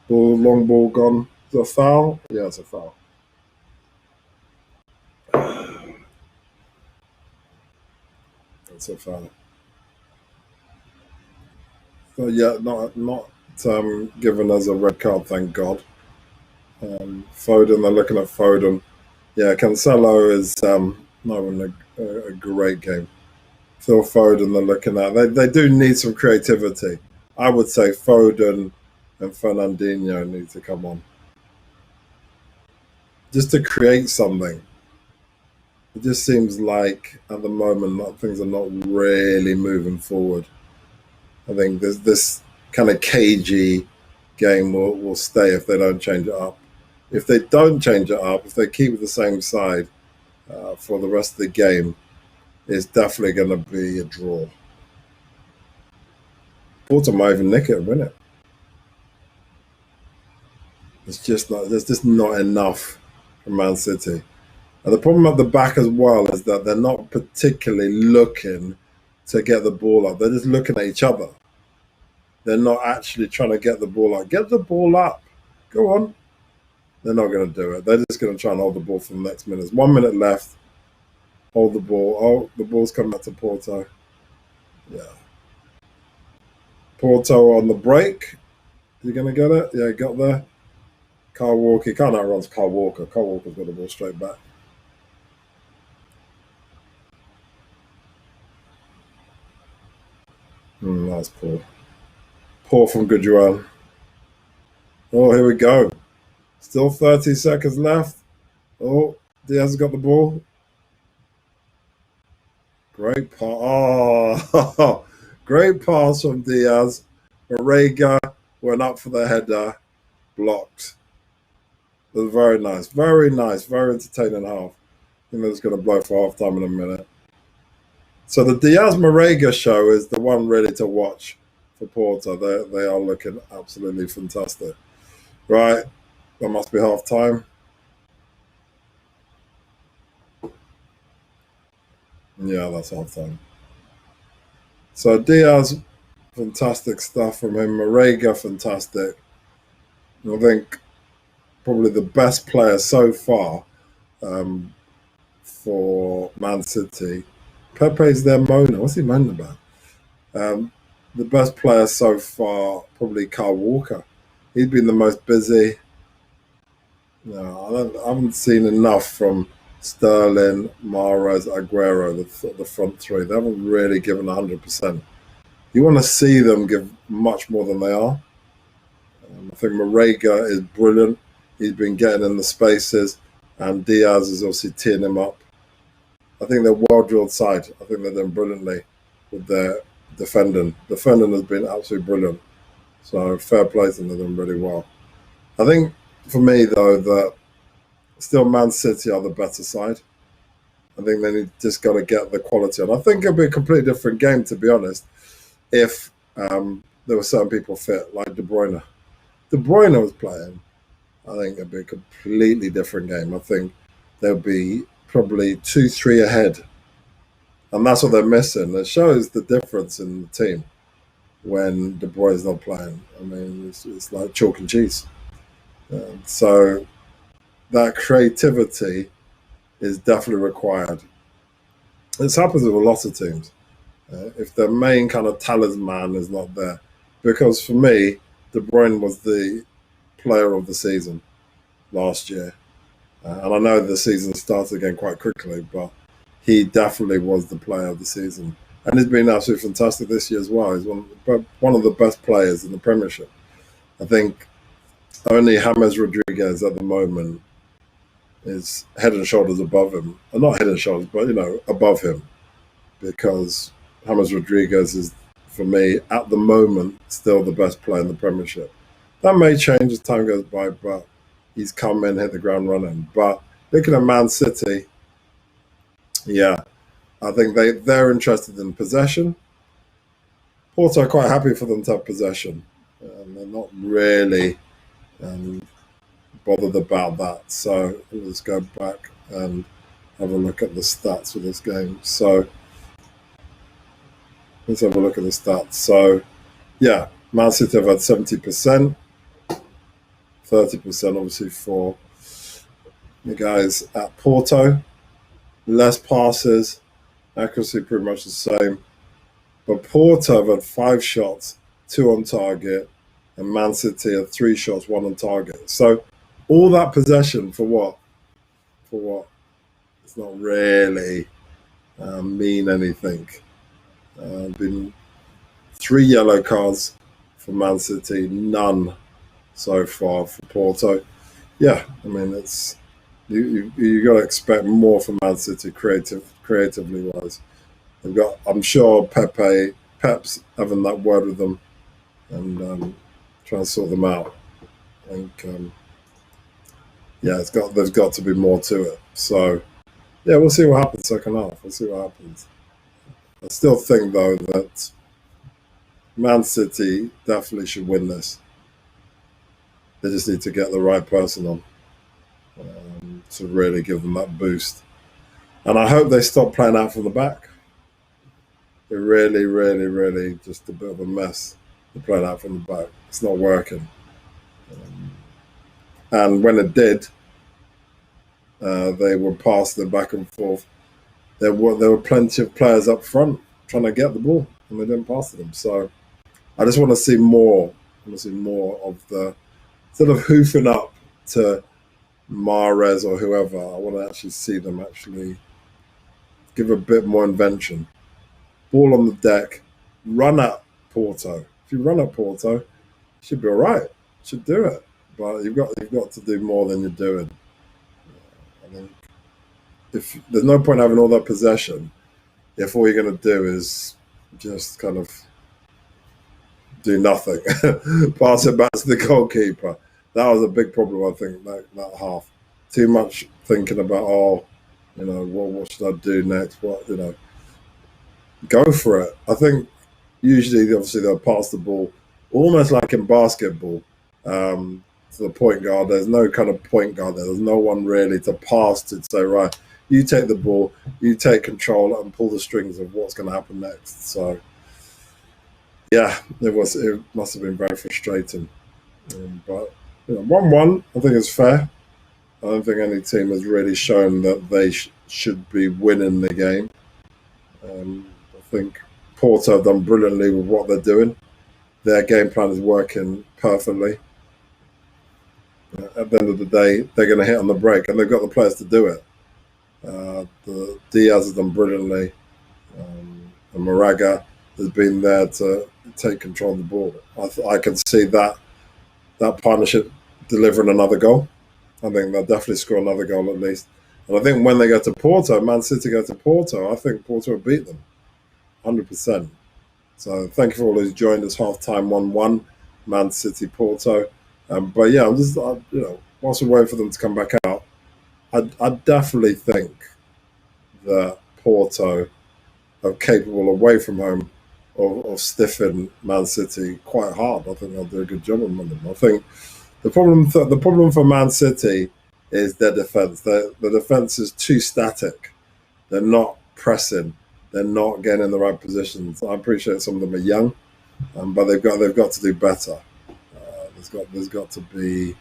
Speaker 1: Long ball gone. Is it a foul? Yeah, it's a foul. It's a foul. So yeah, not given as a red card, thank God. Foden, they're looking at Foden. Yeah, Cancelo is not having a great game. Phil Foden, they're looking at. They do need some creativity. I would say Foden and Fernandinho need to come on just to create something. It just seems like at the moment things are not really moving forward. I think this kind of cagey game will stay if they don't change it up. If they don't change it up, if they keep with the same side for the rest of the game, it's definitely going to be a draw. Porto might even nick it and win it. It's just not. There's just not enough for Man City. And the problem at the back as well is that they're not particularly looking to get the ball up. They're just looking at each other. They're not actually trying to get the ball up. Get the ball up. Go on. They're not going to do it. They're just going to try and hold the ball for the next minute. 1 minute left. Hold the ball. Oh, the ball's coming back to Porto. Yeah. Porto on the break. You going to get it? Yeah, got there. Kyle Walker. He can't outrun Kyle Walker. Kyle Walker's got the ball straight back. That's poor. Poor from Gujuan. Oh, here we go. Still 30 seconds left. Oh, Diaz got the ball. Great pass. Oh, great pass from Diaz. Marega went up for the header. Blocked. It was very nice. Very nice. Very entertaining half. I think it's going to blow for half time in a minute. So the Diaz Marega show is the one really to watch for Porto. They are looking absolutely fantastic. Right. That must be half time. Yeah, that's half time. So Diaz, fantastic stuff from him. Marega, fantastic. I think probably the best player so far um, for Man City. Pepe's their moaner. What's he moaning about? The best player so far, probably Kyle Walker. He's been the most busy. No, I haven't seen enough from Sterling, Mahrez, Aguero, the front three. They haven't really given 100%. You want to see them give much more than they are. I think Marega is brilliant. He's been getting in the spaces, and Diaz is obviously teeing him up. I think they're well-drilled side. I think they're doing brilliantly with their defending. Defending has been absolutely brilliant. So fair play to them, they're doing really well. I think for me, though, that still Man City are the better side. I think just got to get the quality on. I think it'll be a completely different game, to be honest, if there were certain people fit, like De Bruyne. De Bruyne was playing. I think it'd be a completely different game. I think they'll be probably 2-3 ahead. And that's what they're missing. It shows the difference in the team when De Bruyne's not playing. I mean, it's like chalk and cheese. So that creativity is definitely required. This happens with a lot of teams. If their main kind of talisman is not there, because for me, De Bruyne was the player of the season last year, and I know the season started again quite quickly, but he definitely was the player of the season, and he's been absolutely fantastic this year as well. He's one of the best players in the Premiership. I think only James Rodriguez at the moment is head and shoulders above him, and not head and shoulders, but above him, because James Rodriguez is, for me, at the moment, still the best player in the Premiership. That may change as time goes by, but he's come in, hit the ground running. But looking at Man City, yeah, I think they're interested in possession. Porto are quite happy for them to have possession. They're not really bothered about that. So let's go back and have a look at the stats for this game. So let's have a look at the stats. So, yeah, Man City have had 70%, 30% obviously for the guys at Porto. Less passes, accuracy pretty much the same. But Porto have had 5 shots, 2 on target, and Man City had 3 shots, 1 on target. So all that possession for what? For what? It's not really mean anything. Been 3 yellow cards for Man City, none so far for Porto. Yeah, I mean, it's you got to expect more from Man City creatively wise. They've got, I'm sure Pep's having that word with them and trying to sort them out. I think there's got to be more to it. So yeah, we'll see what happens second half. We'll see what happens. I still think though that Man City definitely should win this. They just need to get the right person on to really give them that boost. And I hope they stop playing out from the back. They're really, really, really just a bit of a mess. They're playing out from the back. It's not working. And when it did, they were passing back and forth. There were plenty of players up front trying to get the ball, and they didn't pass to them. So I just want to see more. I want to see more of the, instead of hoofing up to Mahrez or whoever, I want to actually see them actually give a bit more invention. Ball on the deck, run at Porto. If you run at Porto, you should be all right. You should do it. But you've got to do more than you're doing. I think if there's no point having all that possession if all you're going to do is just kind of do nothing, pass it back to the goalkeeper. That was a big problem, I think, that half. Too much thinking about, what should I do next? Go for it. I think usually, obviously, they'll pass the ball almost like in basketball to the point guard. There's no kind of point guard there. There's no one really to pass to say, right, you take the ball, you take control and pull the strings of what's going to happen next. So, yeah, it must have been very frustrating. But 1-1, I think it's fair. I don't think any team has really shown that they should be winning the game. I think Porto have done brilliantly with what they're doing. Their game plan is working perfectly. At the end of the day, they're going to hit on the break, and they've got the players to do it. The Diaz has done brilliantly, and Moraga has been there to take control of the ball. I can see that partnership delivering another goal. I think they'll definitely score another goal at least. And I think when they go to Porto, Man City go to Porto, I think Porto will beat them, 100%. So thank you for all who's joined us. Half-time 1-1, Man City Porto. But yeah, I'm just whilst we're waiting for them to come back out, I definitely think that Porto are capable away from home of stiffing Man City quite hard. I think they'll do a good job on them. I think the problem for Man City is their defence. The defence is too static. They're not pressing. They're not getting in the right positions. I appreciate some of them are young, but they've got to do better. There's got to be.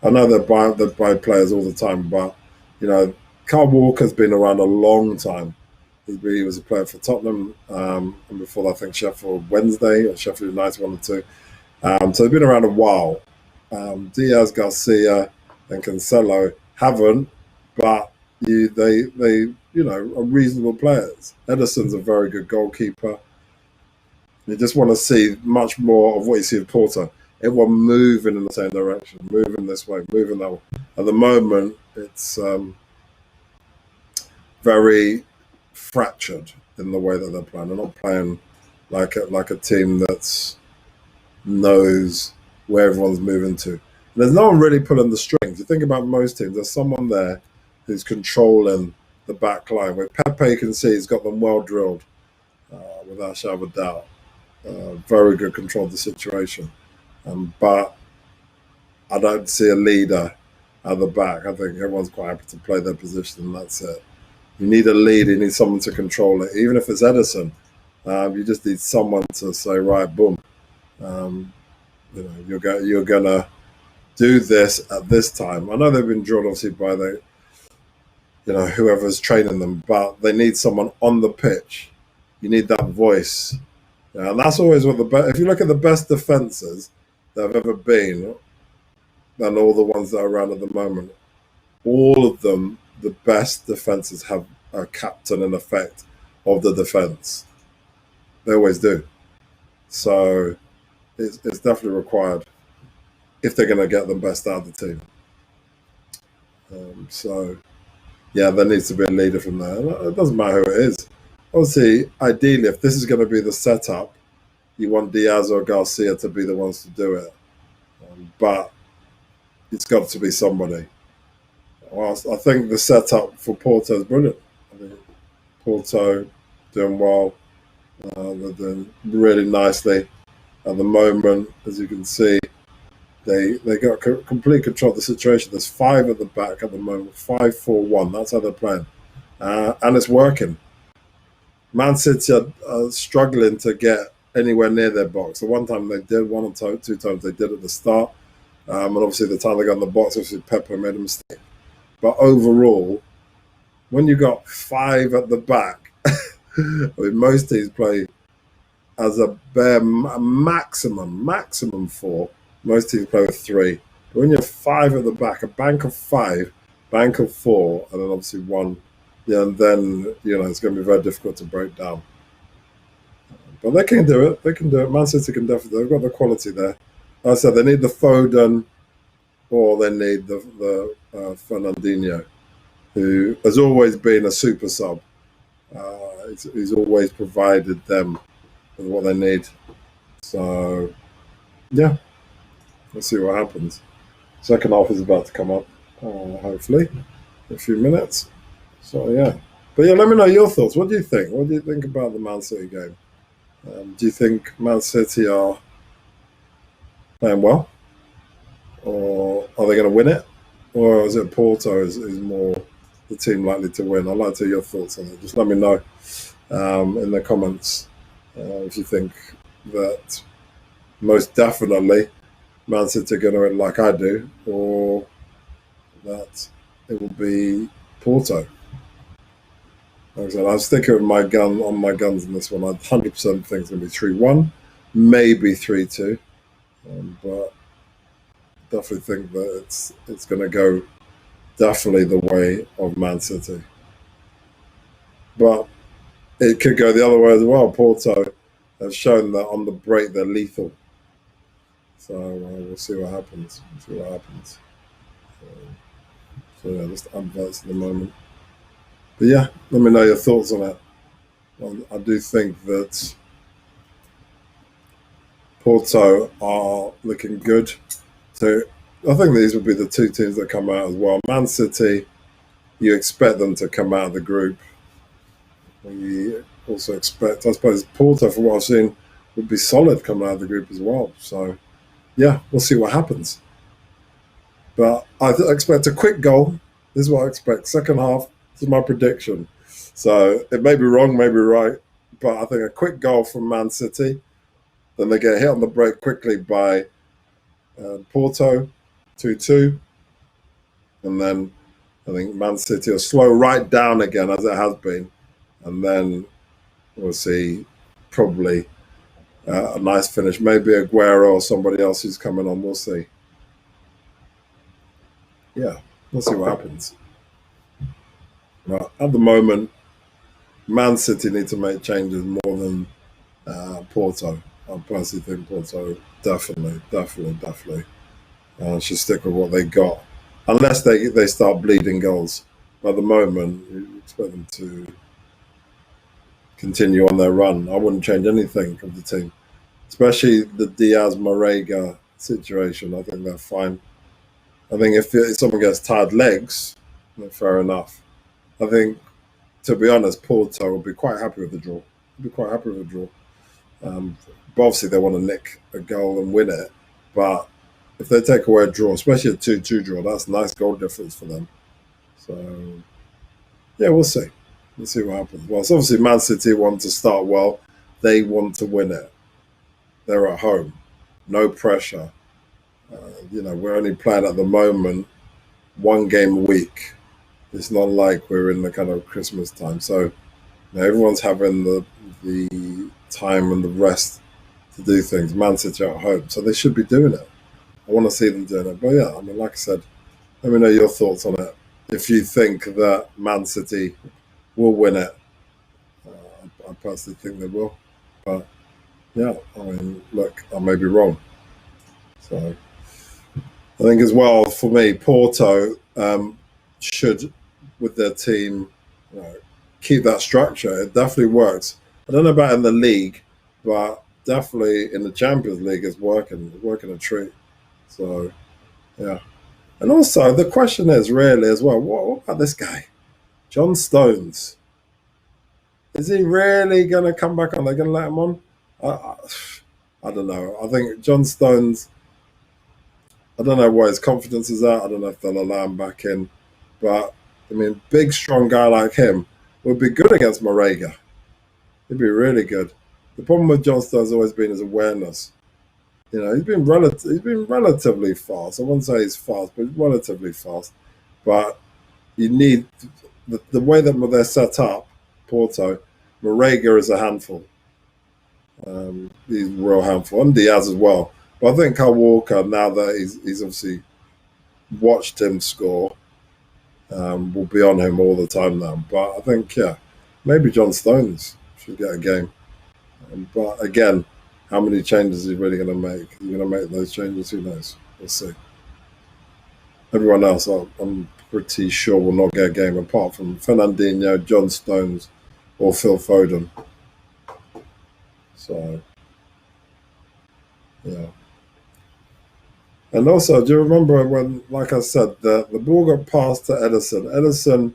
Speaker 1: I know they buy players all the time, but Kyle Walker's been around a long time. He was a player for Tottenham, and before that, I think Sheffield Wednesday or Sheffield United, one or two. So he's been around a while. Diaz, Garcia, and Cancelo haven't, but they are reasonable players. Ederson's a very good goalkeeper. You just want to see much more of what you see at Porto. Everyone moving in the same direction, moving this way, moving that way. At the moment, it's very fractured in the way that they're playing. They're not playing like a team that knows where everyone's moving to. And there's no one really pulling the strings. You think about most teams, there's someone there who's controlling the back line. Where Pepe, you can see, he's got them well drilled, without a shadow of a doubt. Very good control of the situation. But I don't see a leader at the back. I think everyone's quite happy to play their position, and that's it. You need a lead. You need someone to control it. Even if it's Ederson, you just need someone to say, right, boom. You're gonna do this at this time. I know they've been drilled obviously by whoever's training them, but they need someone on the pitch. You need that voice, and that's always what if you look at the best defenses that have ever been, and all the ones that are around at the moment, all of them, the best defenses have a captain in effect of the defense. They always do. So it's definitely required if they're going to get the best out of the team. There needs to be a leader from there. It doesn't matter who it is. Obviously, ideally, if this is going to be the setup, you want Diaz or Garcia to be the ones to do it. But it's got to be somebody. Whilst I think the setup for Porto is brilliant. I think Porto doing well. They're doing really nicely at the moment. As you can see, they got complete control of the situation. There's 5 at the back at the moment. 5-4-1. That's how they're playing, and it's working. Man City are struggling to get anywhere near their box. The one time they did, one or two times they did at the start, and obviously the time they got in the box, obviously Pepe made a mistake. But overall, when you got 5 at the back, I mean, most teams play as a bare maximum 4. Most teams play with 3. But when you're 5 at the back, a bank of 5, bank of 4, and then obviously 1, and then it's going to be very difficult to break down. But they can do it. They can do it. Man City can definitely. They've got the quality there. Like I said, they need the Foden, or they need the Fernandinho, who has always been a super sub. He's always provided them with what they need. So, yeah, let's see what happens. Second half is about to come up, hopefully, in a few minutes. So, yeah. But, yeah, let me know your thoughts. What do you think? What do you think about the Man City game? Do you think Man City are playing well? Or are they going to win it? Or is it Porto is more the team likely to win? I'd like to hear your thoughts on it. Just let me know in the comments if you think that most definitely Man City are going to win like I do, or that it will be Porto. Like I said, I'll stick with my guns in this one. I 100% think it's going to be 3-1, maybe 3-2, but definitely think that it's going to go definitely the way of Man City. But it could go the other way as well. Porto have shown that on the break they're lethal. So we'll see what happens. So yeah, just adverts at the moment. But yeah, let me know your thoughts on it. I do think that Porto are looking good. So I think these would be the 2 teams that come out as well. Man City, you expect them to come out of the group we also expect, I suppose, Porto, from what I've seen, would be solid coming out of the group as well. So, yeah, we'll see what happens. But I expect a quick goal. This is what I expect. Second half, this is my prediction. So it may be wrong, may be right, but I think a quick goal from Man City. Then they get hit on the break quickly by Porto, 2-2. And then I think Man City will slow right down again, as it has been. And then we'll see probably a nice finish. Maybe Aguero or somebody else who's coming on. We'll see. Yeah, we'll see what happens. But at the moment, Man City need to make changes more than Porto. I personally think Porto definitely should stick with what they got, unless they start bleeding goals. But at the moment, you expect them to continue on their run. I wouldn't change anything of the team, especially the Diaz Marega situation. I think they're fine. I think if someone gets tired legs, then fair enough. I think, to be honest, Porto will be quite happy with the draw. Be quite happy with the draw. But obviously, they want to nick a goal and win it. But if they take away a draw, especially a 2-2 draw, that's a nice goal difference for them. So, yeah, we'll see. We'll see what happens. Well, it's obviously Man City want to start well. They want to win it. They're at home. No pressure. We're only playing at the moment one game a week. It's not like we're in the kind of Christmas time. So everyone's having the time and the rest to do things. Man City at home. So they should be doing it. I want to see them doing it. But yeah, I mean, like I said, let me know your thoughts on it. If you think that Man City will win it, I personally think they will. But yeah, I mean, look, I may be wrong. So I think as well for me, Porto should, with their team, you know, keep that structure. It definitely works. I don't know about in the league, but definitely in the Champions League, it's working. It's working a treat. So yeah. And also, the question is really as well, what about this guy, John Stones? Is he really going to come back on? They're going to let him on? I, I, I don't know. I think John Stones, I don't know what his confidence is at. I don't know if they'll allow him back in. But, I mean, big, strong guy like him would be good against Marega. He'd be really good. The problem with John Stones has always been his awareness. He's been relatively fast. I wouldn't say he's fast, but relatively fast. But you need the way that they're set up, Porto, Marega is a handful. He's a real handful, and Diaz as well. But I think Kyle Walker, now that he's obviously watched him score, will be on him all the time now. But I think, yeah, maybe John Stones should get a game. But again, how many changes is he really going to make? Are you going to make those changes? Who knows? We'll see. Everyone else, I'm pretty sure, will not get a game apart from Fernandinho, John Stones, or Phil Foden. So, yeah. And also, do you remember when, like I said, the ball got passed to Edison? Edison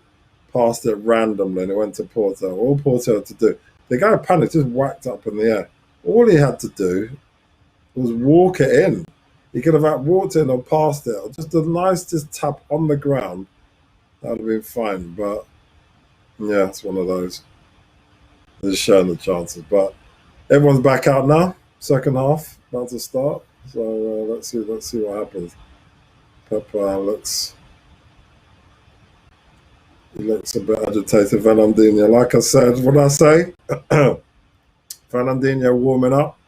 Speaker 1: passed it randomly and it went to Porto. All Porto had to do, the guy panicked, just whacked up in the air. All he had to do was walk it in. He could have walked in or passed it, or just a nice just tap on the ground. That would have been fine. But yeah, it's one of those. They're just showing the chances. But everyone's back out now. Second half about to start. So let's see what happens. Pep he looks a bit agitated. Fernandinho, like I said, what I say, Fernandinho warming up.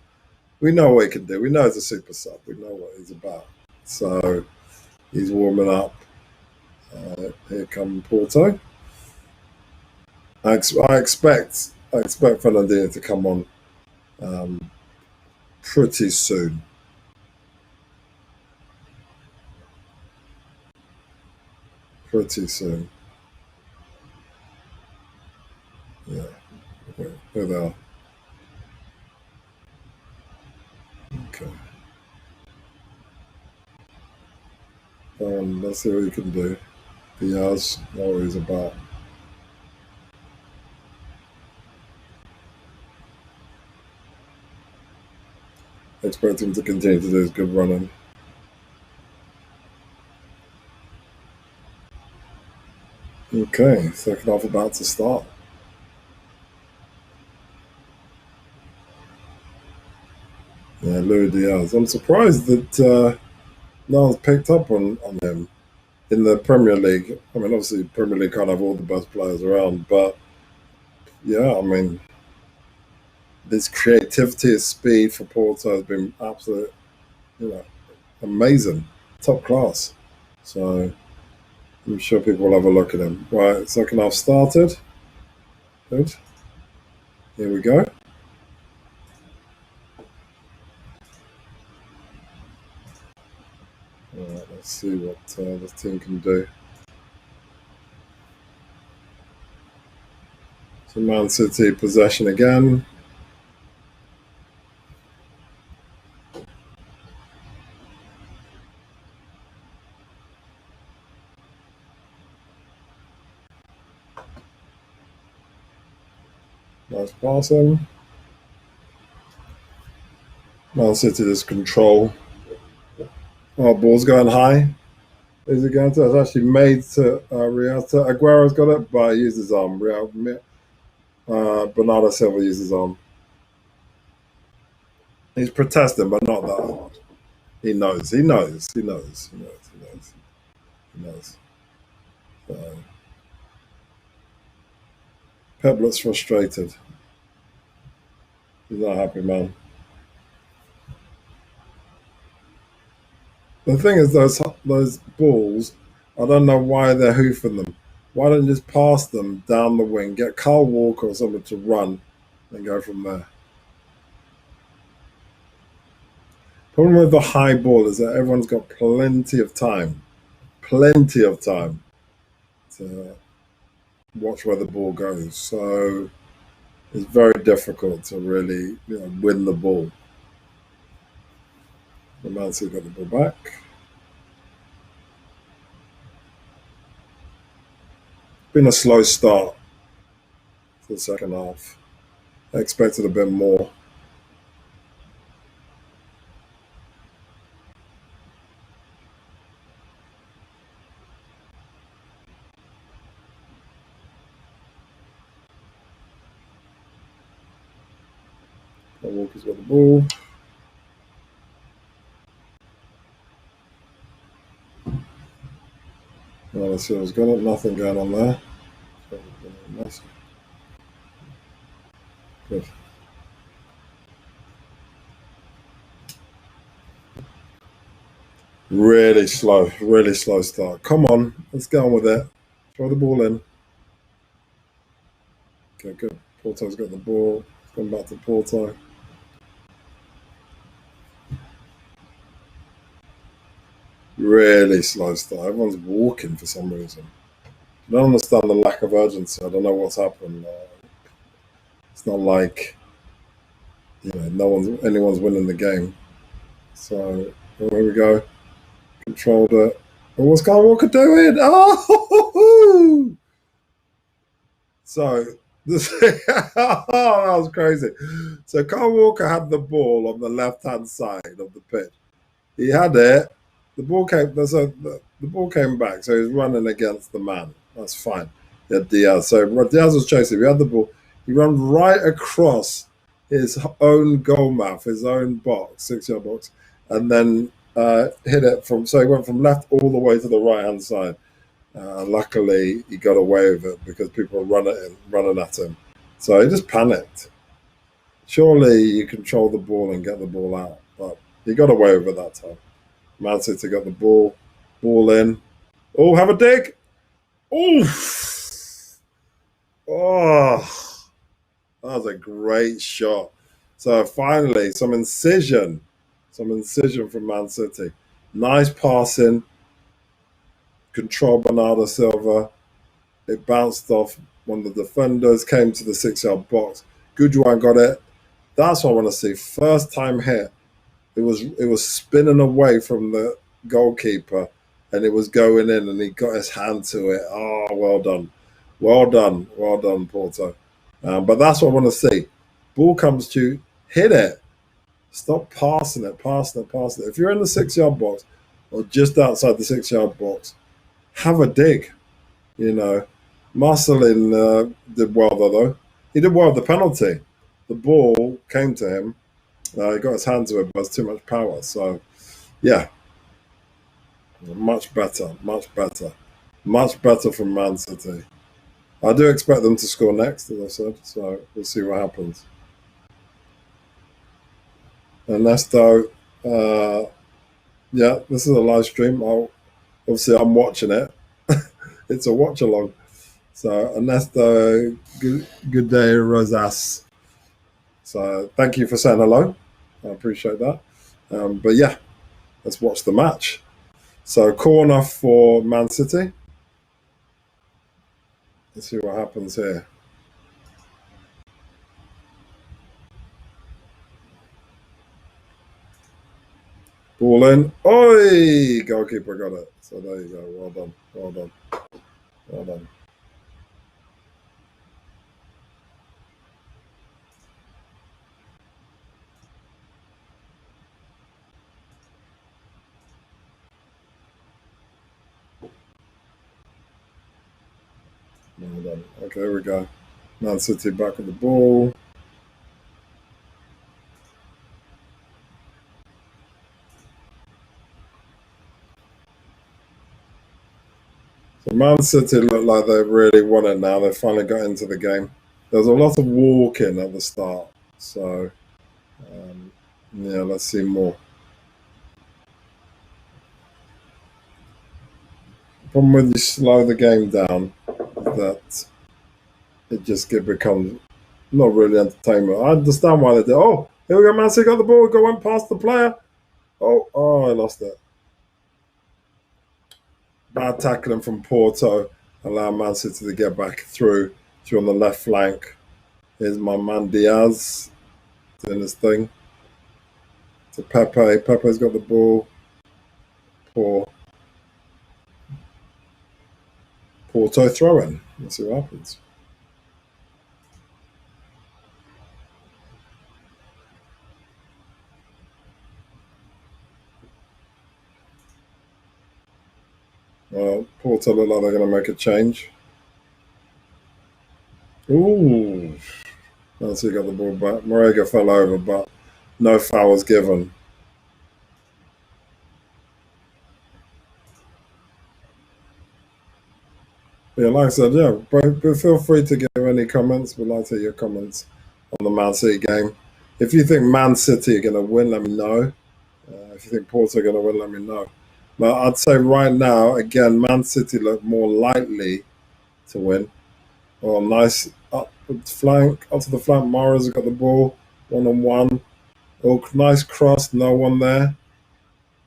Speaker 1: We know what he can do. We know he's a super sub. We know what he's about. So he's warming up. Here come Porto. I expect Fernandinho to come on pretty soon. Pretty soon. Yeah. Here they are. Okay. Let's see what he can do. Diaz, know what he's about. Expect him to continue to do his good running. Okay, second half about to start. Yeah, Luis Diaz. I'm surprised that no one's picked up on him in the Premier League. I mean, obviously, Premier League can't have all the best players around, but yeah, I mean, his creativity, his speed for Porto has been absolute, you know, amazing, top class. So I'm sure people will have a look at him. Right, second half started. Good. Here we go. All right, let's see what this team can do. So Man City possession again. Nice passing. Man City just control. Oh, ball's going high. Is it going to? It's actually made to Riata. Aguero's got it, but he used his arm. Bernardo Silva used his arm. He's protesting, but not that hard. He knows. He knows. He knows. He knows. He knows. He knows. Pep looks frustrated. He's not happy, man. The thing is, those balls, I don't know why they're hoofing them. Why don't you just pass them down the wing, get Carl Walker or someone to run, and go from there? Problem with the high ball is that everyone's got plenty of time to watch where the ball goes. So it's very difficult to really, win the ball. The Man City got the ball back. Been a slow start for the second half. I expected a bit more. Walker's got the ball. Well, let's see what's going on. Nothing going on there. Good. Really slow start. Come on, let's get on with it. Throw the ball in. Okay, good. Porto's got the ball. It's gone back to Porto. Really slow start. Everyone's walking for some reason. I don't understand the lack of urgency. I don't know what's happened. It's not like anyone's winning the game. So here we go. Controlled it. Oh, what's Kyle Walker doing? Oh, so this oh, that was crazy. So Kyle Walker had the ball on the left-hand side of the pitch. He had it. The ball came. The ball came back. So he's running against the man. That's fine. He had Diaz. So Diaz was chasing. He had the ball. He ran right across his own goal mouth, his own box, 6-yard box, and then hit it from. So he went from left all the way to the right-hand side. Luckily, he got away with it because people were running at him. So he just panicked. Surely you control the ball and get the ball out, but he got away with it that time. Man City got the ball in. Oh, have a dig. Oof. Oh, that was a great shot. So finally, some incision from Man City. Nice passing, control Bernardo Silva. It bounced off one of the defenders, came to the 6-yard box. Gujuan got it. That's what I want to see. First time hit. It was spinning away from the goalkeeper, and it was going in, and he got his hand to it. Oh, well done, Porto. But that's what I want to see. Ball comes to you, hit it. Stop passing it, passing it, passing it. If you're in the 6 yard box or just outside the 6 yard box, have a dig. You know, Marcelin did well though. He did well with the penalty. The ball came to him. He got his hands to it, but it's too much power. So, yeah, much better, much better, much better from Man City. I do expect them to score next, as I said. So we'll see what happens. Ernesto, yeah, this is a live stream. Obviously, I'm watching it. It's a watch along. So Ernesto, good day, Rosas. So thank you for saying hello. I appreciate that. But yeah, let's watch the match. So corner for Man City. Let's see what happens here. Ball in. Oi! Goalkeeper got it. So there you go. Well done. Well done. Well done. Well done. Okay, here we go. Man City back at the ball. So Man City look like they really won it now. They finally got into the game. There was a lot of walking at the start. So, yeah, let's see more. The problem when you slow the game down, that it becomes not really entertainment. I understand why they do. Oh, here we go. Man City got the ball. Go on past the player. Oh, I lost it. Bad tackling from Porto. Allow Man City to get back through on the left flank. Here's my man Diaz doing his thing. To Pepe. Pepe's got the ball. Poor Porto throwing. Let's see what happens. Well, Porto look like they're going to make a change. Ooh. Once he got the ball back. Morega fell over, but no foul was given. Yeah, like I said, yeah, but feel free to give any comments. We'd like to hear your comments on the Man City game. If you think Man City are going to win, let me know. If you think Porto are going to win, let me know. But I'd say right now, again, Man City look more likely to win. Oh, nice up the flank, onto the flank. Mara's got the ball, 1-on-1. Oh, nice cross, no one there.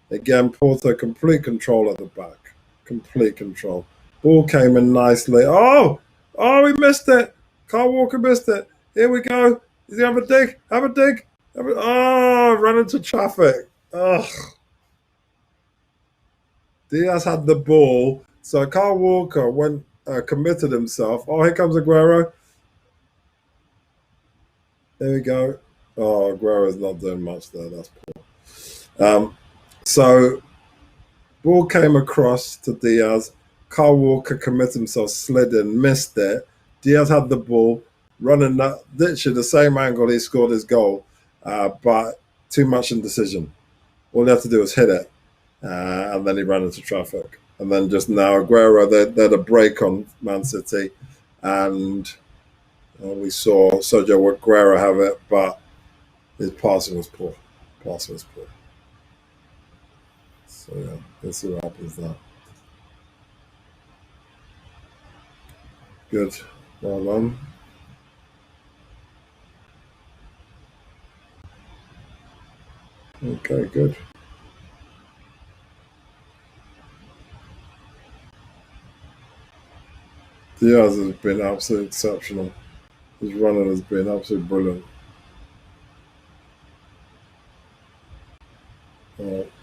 Speaker 1: Again, Porto complete control at the back. Complete control. Ball came in nicely. Oh, he missed it. Kyle Walker missed it. Here we go. Does he have a dig? Have a dig. Ran into traffic. Oh, Diaz had the ball. So Kyle Walker went committed himself. Oh, here comes Aguero. There we go. Oh, Aguero's not doing much there. That's poor. So ball came across to Diaz. Kyle Walker committed himself, slid in, missed it. Diaz had the ball, running that literally the same angle he scored his goal, but too much indecision. All he had to do was hit it, and then he ran into traffic. And then just now, Aguero, they had a break on Man City, and we saw Sergio Aguero have it, but his passing was poor. Passing was poor. So yeah, let's see what happens now. Good. Well done. Okay, good. Diaz has been absolutely exceptional. His running has been absolutely brilliant.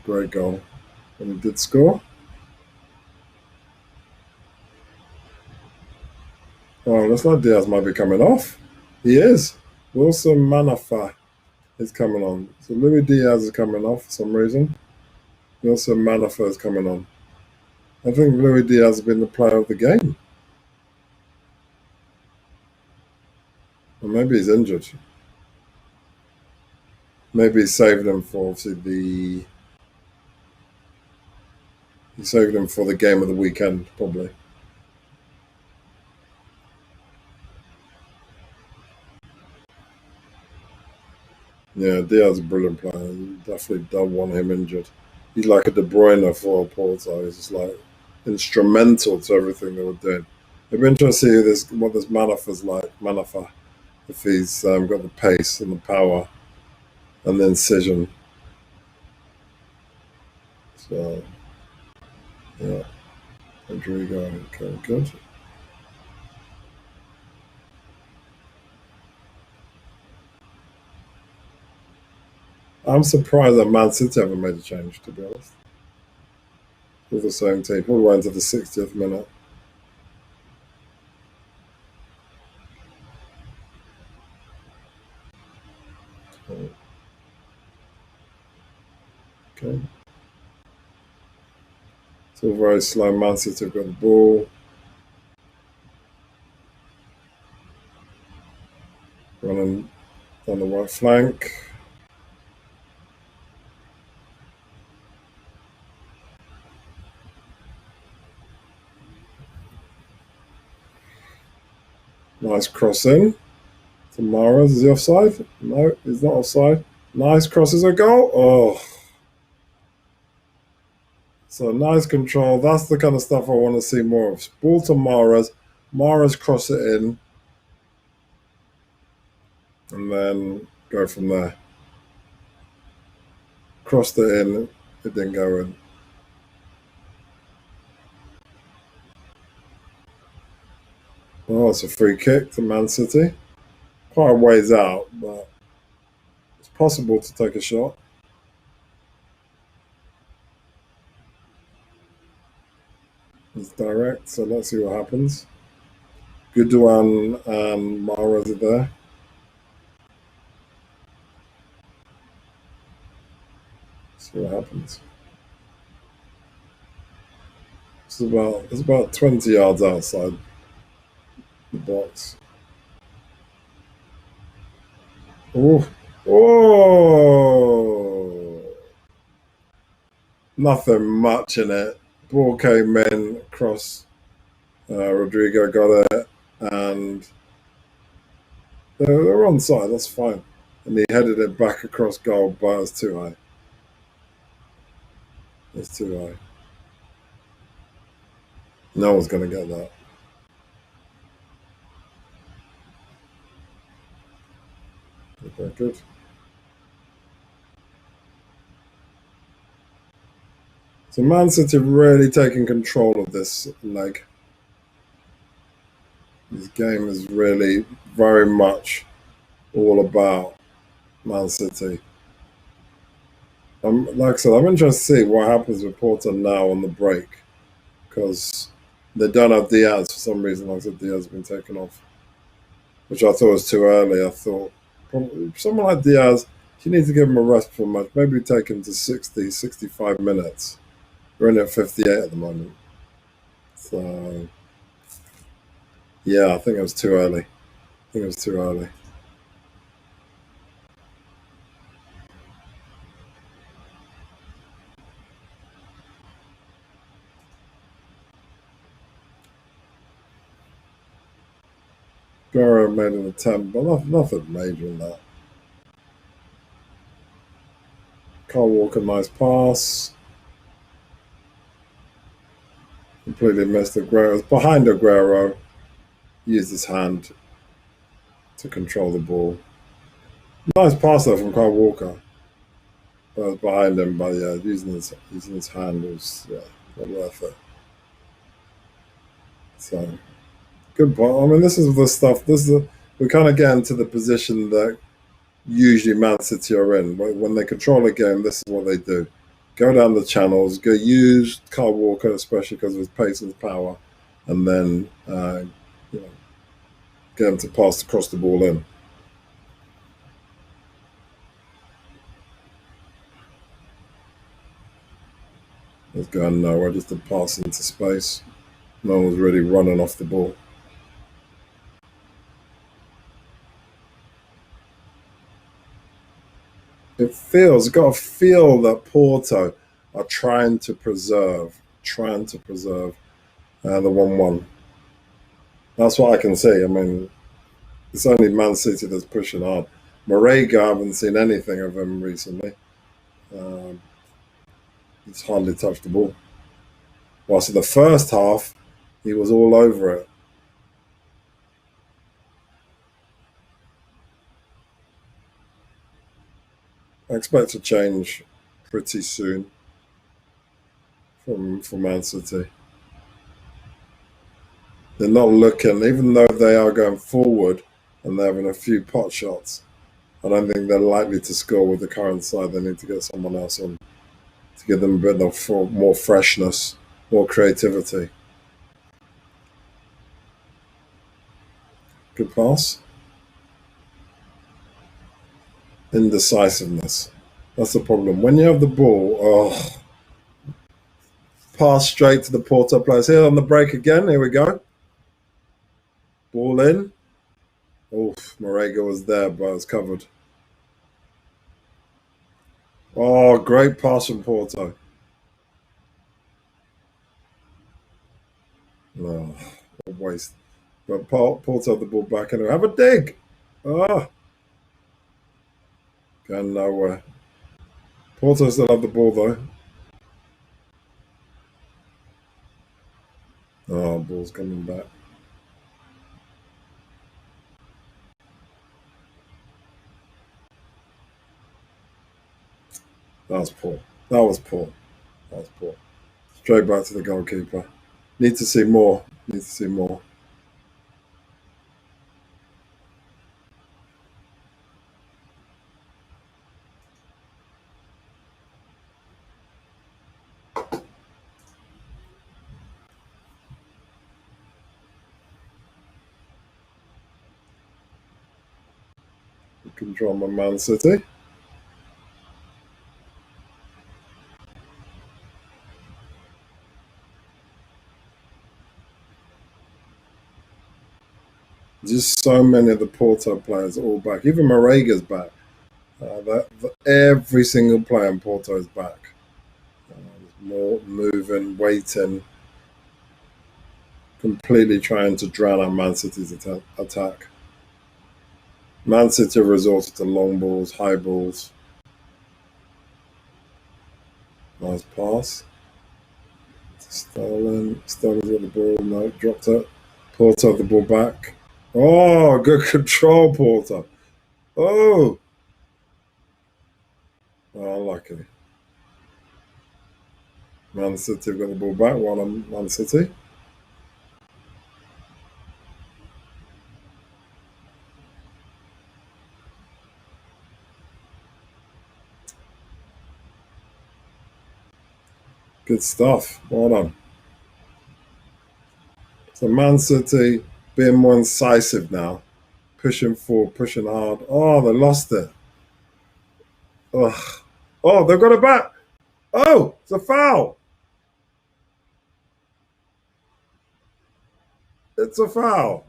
Speaker 1: Great goal. And he did score. Oh, looks like Diaz might be coming off. He is. Wilson Manafa. is coming on. So Louis Diaz is coming off for some reason. And also Manafort is coming on. I think Louis Diaz has been the player of the game. Or maybe he's injured. Maybe he saved him for obviously he saved him for the game of the weekend, probably. Yeah, Diaz is a brilliant player. You definitely don't want him injured. He's like a De Bruyne for Porto. He's just like instrumental to everything they were doing. It'd be interesting to see what this Manafa's like. Manafa, if he's got the pace and the power and the incision. So yeah, Rodrigo, okay, good. I'm surprised that Man City haven't made a change, to be honest. With the same team, all the way into the 60th minute. Okay. Still very slow. Man City have got the ball. Running on the right flank. Nice cross in. Tamara, is he offside? No, he's not offside. Nice crosses a goal. Oh, so nice control. That's the kind of stuff I want to see more of. Ball to Maras. Maras cross it in. And then go from there. Crossed it in. It didn't go in. Oh, it's a free kick to Man City. Quite a ways out, but it's possible to take a shot. It's direct, so let's see what happens. Goodwan and Maras are there. See what happens. It's about 20 yards outside the box. Oh, oh! Nothing much in it. Ball came in across. Rodrigo got it, and they're onside. That's fine. And he headed it back across goal, but it's too high. It's too high. No one's going to get that. Okay, good. So Man City really taking control of this leg. This game is really very much all about Man City. Like I said, I'm interested to see what happens with Porto now on the break because they don't have Diaz for some reason. Like I said, Diaz has been taken off, which I thought was too early. I thought probably someone like Diaz, you need to give him a rest for a match. Maybe take him to 60, 65 minutes. We're in at 58 at the moment. So, yeah, I think it was too early. I think it was too early. Guerrero made an attempt, but nothing major in that. Carl Walker, nice pass. Completely missed Aguero. It was behind Aguero. Used his hand to control the ball. Nice pass though from Carl Walker. But I was behind him, but yeah, using his hand was not worth it. So good point. I mean, this is the stuff. We kind of get into the position that usually Man City are in. When they control a game, this is what they do: go down the channels, go use Carl Walker, especially because of his pace and his power, and then you know, get him to pass across the ball in. It's going nowhere, just a pass into space. No one's really running off the ball. It's got a feel that Porto are trying to preserve the 1-1. That's what I can see. I mean, it's only Man City that's pushing hard. Marega, I haven't seen anything of him recently. Um, he's hardly touched the ball. Whilst in the first half, he was all over it. I expect a change pretty soon from Man City. They're not looking, even though they are going forward and they're having a few pot shots. I don't think they're likely to score with the current side. They need to get someone else on to give them a bit of more freshness, more creativity. Good pass. Indecisiveness. That's the problem. When you have the ball, pass straight to the Porto players. Here on the break again. Here we go. Ball in. Oof, Marega was there, but it's covered. Oh, great pass from Porto. Oh, what a waste. But Porto had the ball back and have a dig. Ah, going nowhere. Porto still have the ball though. Oh, ball's coming back. That was poor. That was poor. That was poor. Straight back to the goalkeeper. Need to see more. Need to see more. Control my Man City. Just so many of the Porto players are all back. Even Marega's back. Every single player in Porto is back. More moving, waiting, completely trying to drown out Man City's attack. Man City resorted to long balls, high balls. Nice pass. Sterling. Sterling's got the ball. No, dropped it. Porto had the ball back. Oh, good control, Porto. Oh, unlucky. Man City have got the ball back. One on Man City. Good stuff. Well done. So Man City being more incisive now, pushing forward, pushing hard. Oh, they lost it. Ugh. Oh, they've got it back. Oh, it's a foul. It's a foul.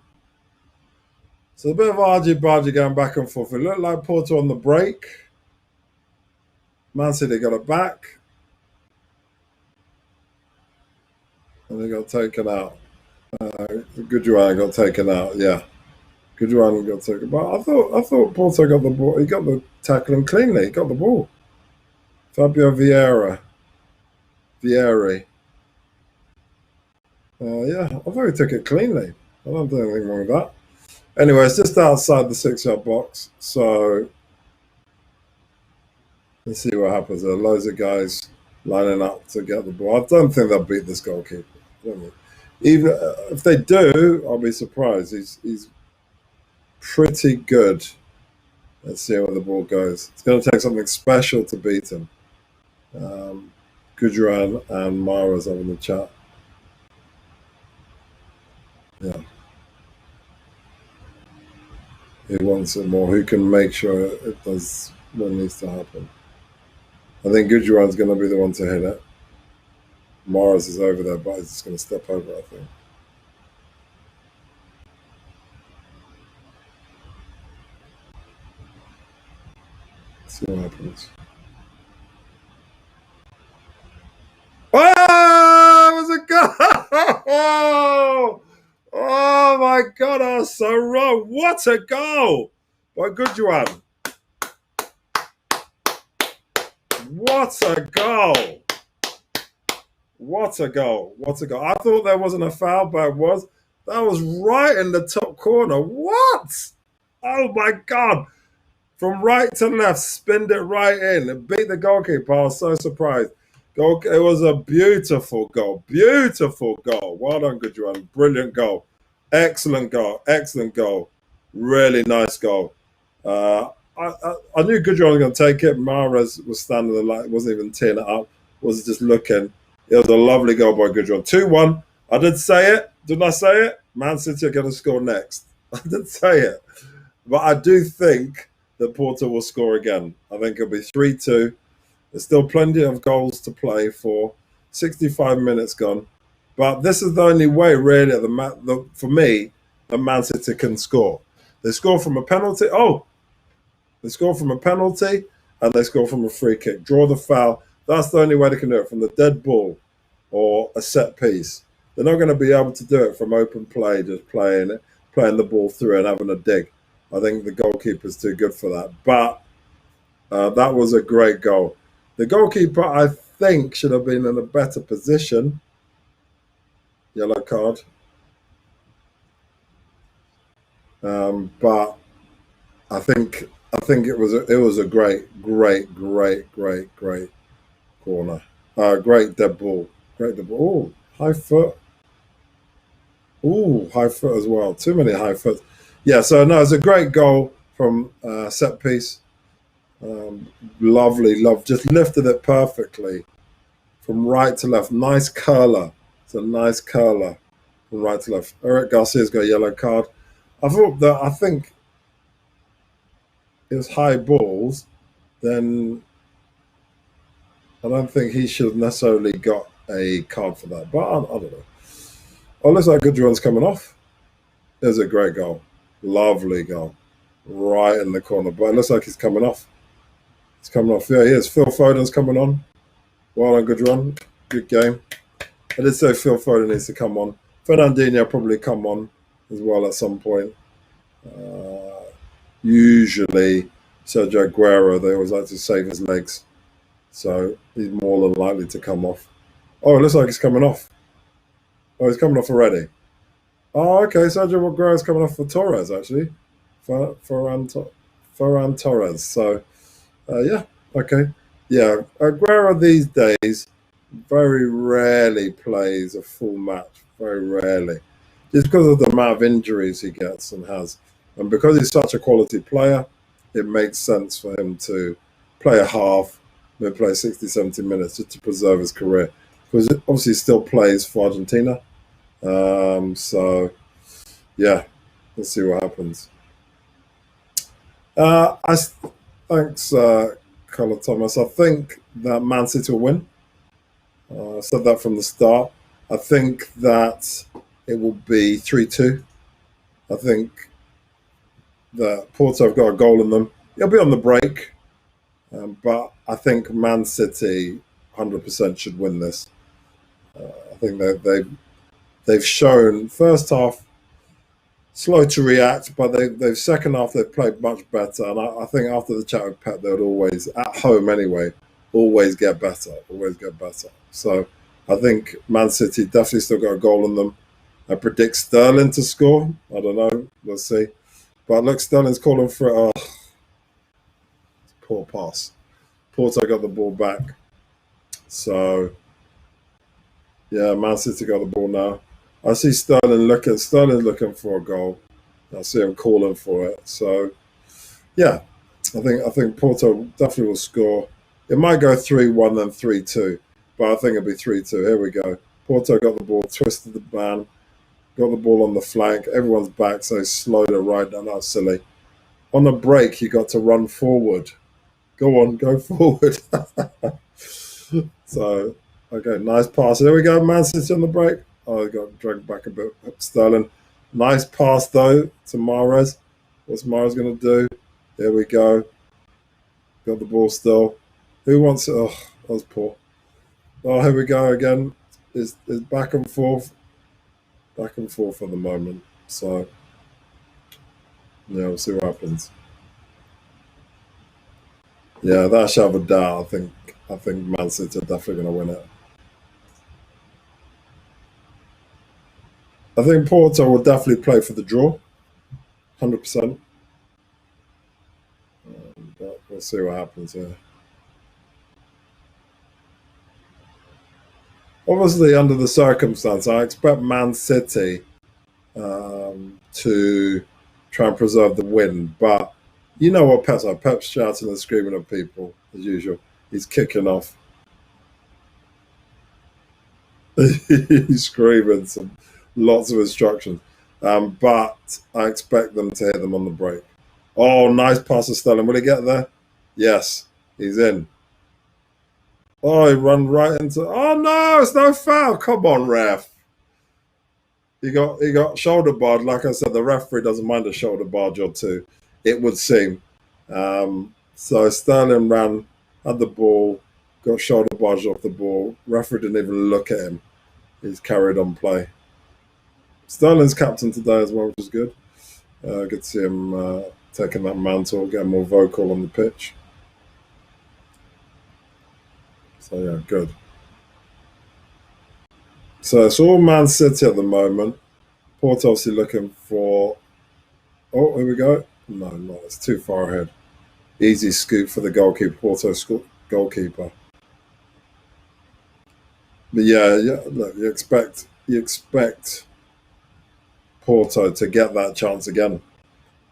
Speaker 1: So a bit of argy-bargy going back and forth. It looked like Porto on the break. Man City got it back. And they got taken out. Goodwin got taken out, yeah. Goodwin got taken. But I thought Porto got the ball. He got the tackling cleanly. He got the ball. Fabio Vieri. Yeah, I thought he took it cleanly. I don't do anything wrong with that. Anyway, it's just outside the 6-yard box. So let's see what happens. There are loads of guys lining up to get the ball. I don't think they'll beat this goalkeeper. Even if they do, I'll be surprised. He's pretty good. Let's see where the ball goes. It's going to take something special to beat him. Gudran and Mara's having the chat. Yeah. Who wants it more? Who can make sure it does what needs to happen? I think Gudran's going to be the one to hit it. Morris is over there, but he's just going to step over, I think. See what happens. Oh, it was a goal! Oh my God, I was so wrong. What a goal by Goodjuan. What a goal. What a goal. What a goal. I thought there wasn't a foul, but it was. That was right in the top corner. What? Oh my God. From right to left, spinned it right in and beat the goalkeeper. I was so surprised. It was a beautiful goal. Beautiful goal. Well done, Goodjuan. Brilliant goal. Excellent goal. Excellent goal. Really nice goal. I knew Goodjuan was going to take it. Mahrez was standing there, like, wasn't even teeing it up. Was just looking. It was a lovely goal by Goodjuan. 2-1. I did say it. Didn't I say it? Man City are going to score next. I did say it. But I do think that Porto will score again. I think it'll be 3-2. There's still plenty of goals to play for. 65 minutes gone. But this is the only way, really, for me, that Man City can score. They score from a penalty. Oh, they score from a penalty and they score from a free kick. Draw the foul. That's the only way they can do it, from the dead ball or a set piece. They're not going to be able to do it from open play, just playing the ball through and having a dig. I think the goalkeeper's too good for that. But that was a great goal. The goalkeeper, I think, should have been in a better position. Yellow card. But I think it was a great corner. Great dead ball. Great dead ball. Oh, high foot. Oh, high foot as well. Too many high foot. Yeah, so no, it's a great goal from set piece. Lovely, just lifted it perfectly from right to left. Nice curler. It's a nice curler from right to left. Eric Garcia's got a yellow card. I think it was high balls, then I don't think he should have necessarily got a card for that. But I don't know. Oh, looks like Goodjuan's coming off. There's a great goal. Lovely goal. Right in the corner. But it looks like he's coming off. He's coming off. Yeah, he is. Phil Foden's coming on. Well done, Goodjuan. Good game. I did say Phil Foden needs to come on. Fernandinho probably come on as well at some point. Usually, Sergio Aguero, they always like to save his legs. So he's more than likely to come off. Oh, it looks like he's coming off. Oh, he's coming off already. Oh, okay. Sergio Aguero's coming off for Torres, actually. Ferran Torres. So, yeah, okay. Yeah, Aguero these days very rarely plays a full match. Very rarely. Just because of the amount of injuries he gets and has. And because he's such a quality player, it makes sense for him to play a half, maybe play 60, 70 minutes just to preserve his career. Because obviously he still plays for Argentina. So, yeah, let's see what happens. Thanks, Carla Thomas. I think that Man City will win. I said that from the start. I think that it will be 3-2. I think that Porto have got a goal in them. It'll be on the break. But I think Man City 100% should win this. I think they've shown first half slow to react, but they've second half they've played much better. And I think after the chat with Pep, they would always, at home anyway, always get better. So I think Man City definitely still got a goal in them. I predict Sterling to score. I don't know. We'll see. But look, Sterling's calling for it. Oh, poor pass. Porto got the ball back. So, yeah, Man City got the ball now. I see Sterling looking for a goal. I see him calling for it. So, yeah, I think Porto definitely will score. It might go 3-1 then 3-2, but I think it'll be 3-2. Here we go. Porto got the ball, twisted the man, got the ball on the flank. Everyone's back, so he slowed it right down. That's silly. On a break, you got to run forward. Go on, go forward. So Okay, nice pass. There we go. Man City on the break. Oh, he got dragged back a bit. Sterling. Nice pass, though, to Mahrez. What's Mahrez going to do? Here we go. Got the ball still. Who wants it? Oh, that was poor. Oh, here we go again. It's back and forth. Back and forth at the moment. So, yeah, we'll see what happens. Yeah, that shove a doubt. I think Man City are definitely going to win it. I think Porto will definitely play for the draw, 100%. But we'll see what happens here. Obviously, under the circumstance, I expect Man City to try and preserve the win. But you know what Pep's like. Pep's shouting and screaming at people, as usual. He's kicking off. He's screaming some lots of instructions. But I expect them to hit them on the break. Oh, nice pass to Sterling. Will he get there? Yes, he's in. Oh, he run right into. Oh no, it's no foul. Come on, ref. He got shoulder barred. Like I said, the referee doesn't mind a shoulder barge or two. It would seem. So Sterling ran, had the ball, got shoulder barged off the ball. Referee didn't even look at him. He's carried on play. Sterling's captain today as well, which is good. Good to see him taking that mantle, getting more vocal on the pitch. So yeah, good. So it's all Man City at the moment. Porto obviously looking for. Oh, here we go. No, no, it's too far ahead. Easy scoop for the goalkeeper, Porto goalkeeper. But yeah. Look, you expect Porto to get that chance again.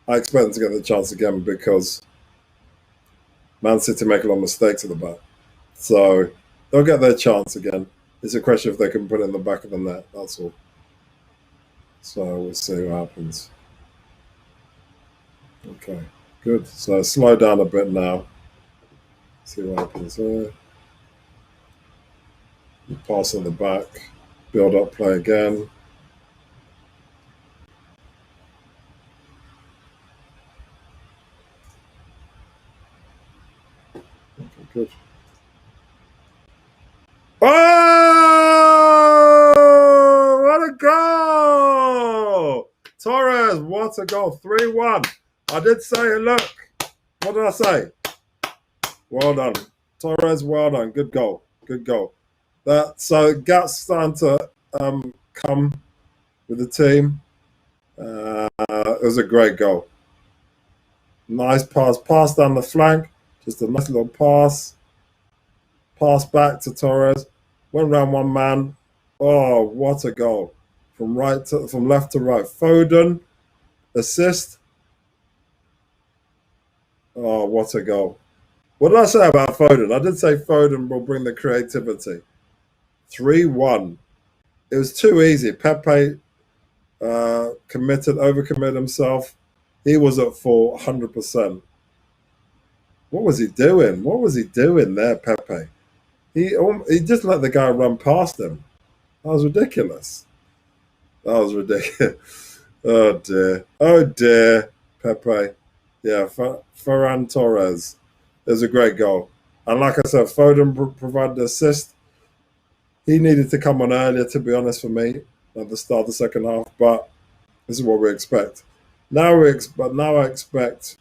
Speaker 1: I expect them to get the chance again because Man City make a lot of mistakes at the back. So they'll get their chance again. It's a question if they can put it in the back of the net. That's all. So we'll see what happens. Okay, good. So slow down a bit now. See what happens here. Pass in the back. Build up play again. Okay, good. Oh, what a goal! Torres, what a goal. 3-1. I did say, look, what did I say? Well done. Torres, well done. Good goal. Good goal. So Gat's starting to come with the team. It was a great goal. Nice pass down the flank. Just a nice little pass. Pass back to Torres. Went round one man. Oh, what a goal! From left to right. Foden assist. Oh, what a goal! What did I say about Foden? I did say Foden will bring the creativity. 3-1. It was too easy. Pepe overcommitted himself. He was at full 100%. What was he doing? What was he doing there, Pepe? He just let the guy run past him. That was ridiculous. That was ridiculous. Oh dear. Oh dear. Pepe. Yeah, Ferran Torres. It was a great goal. And like I said, Foden provided the assist. He needed to come on earlier, to be honest, for me, at the start of the second half. But this is what we expect. Now I expect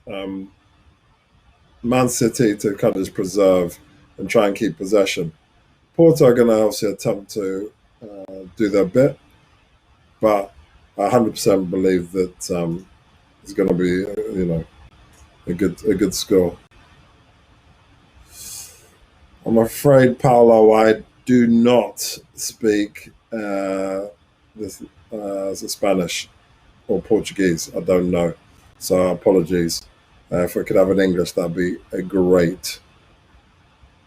Speaker 1: um, Man City to kind of just preserve and try and keep possession. Porto are going to obviously attempt to do their bit, but I 100% believe that it's going to be, a good score. I'm afraid, Paolo, I do not speak this, Spanish or Portuguese. I don't know, so apologies. If we could have an English, that'd be a great.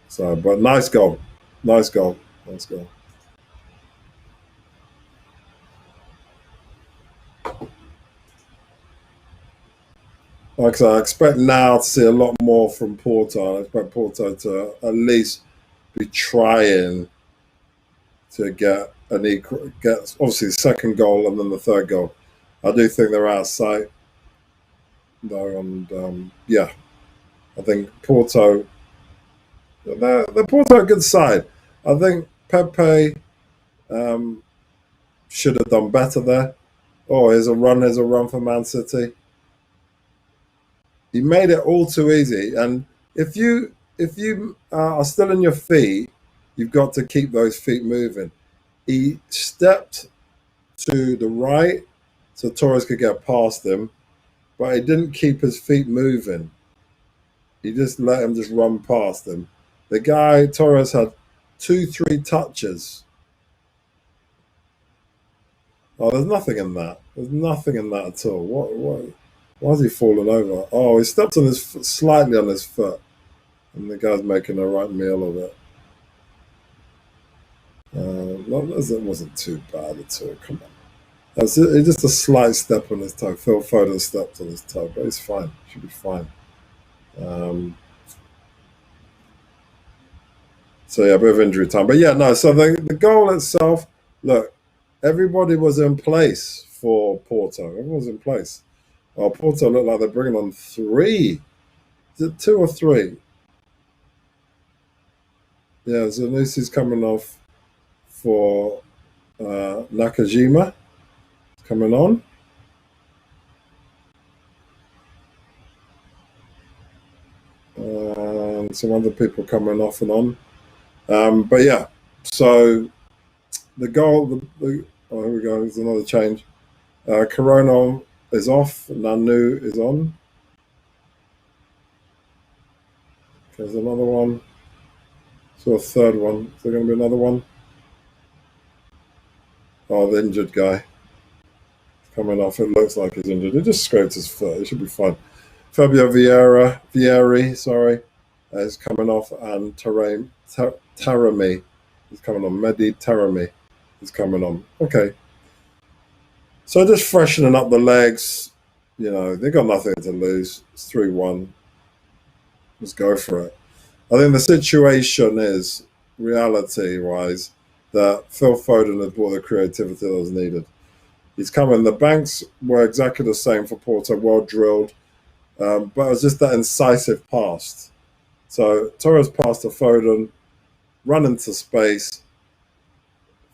Speaker 1: So, but nice goal, nice goal, nice goal. Like I said, I expect now to see a lot more from Porto. I expect Porto to at least be trying to get an equal, get obviously the second goal and then the third goal. I do think they're out of sight though, and yeah, I think Porto, they're Porto a good side. I think Pepe um, should have done better there. Oh, here's a run for Man City. He made it all too easy, and if you are still in your feet, you've got to keep those feet moving. He stepped to the right so Torres could get past him, but he didn't keep his feet moving. He just let him just run past him. The guy Torres had 2, 3 touches. Oh, there's nothing in that. There's nothing in that at all. What? Why is he falling over? Oh, he stepped on his foot, slightly on his foot, and the guy's making a right meal of it. It wasn't too bad at all. Come on. It's just a slight step on his toe. Phil Foden stepped on his toe, but he's fine. Should be fine. Um, so yeah, a bit of injury time, but yeah, no. So the goal itself, look, everybody was in place for Porto. Everyone was in place. Oh, Porto look like they're bringing on 3. Is it 2 or 3? Yeah, Zanussi's coming off for Nakajima. Coming on. And some other people coming off and on. But yeah, so the goal, oh, here we go, there's another change. Corona is off, Nanu is on. There's another one. So a third one. Is there going to be another one? Oh, the injured guy coming off. It looks like he's injured. He just scraped his foot. He should be fine. Fabio Vieri, sorry, is coming off, and Tarami is coming on. Mehdi Tarami is coming on. Okay. So just freshening up the legs. You know, they got nothing to lose. It's 3-1. Let's go for it. I think the situation is, reality-wise, that Phil Foden has brought the creativity that was needed. He's coming. The banks were exactly the same for Porto, well drilled, but it was just that incisive pass. So Torres passed to Foden, run into space.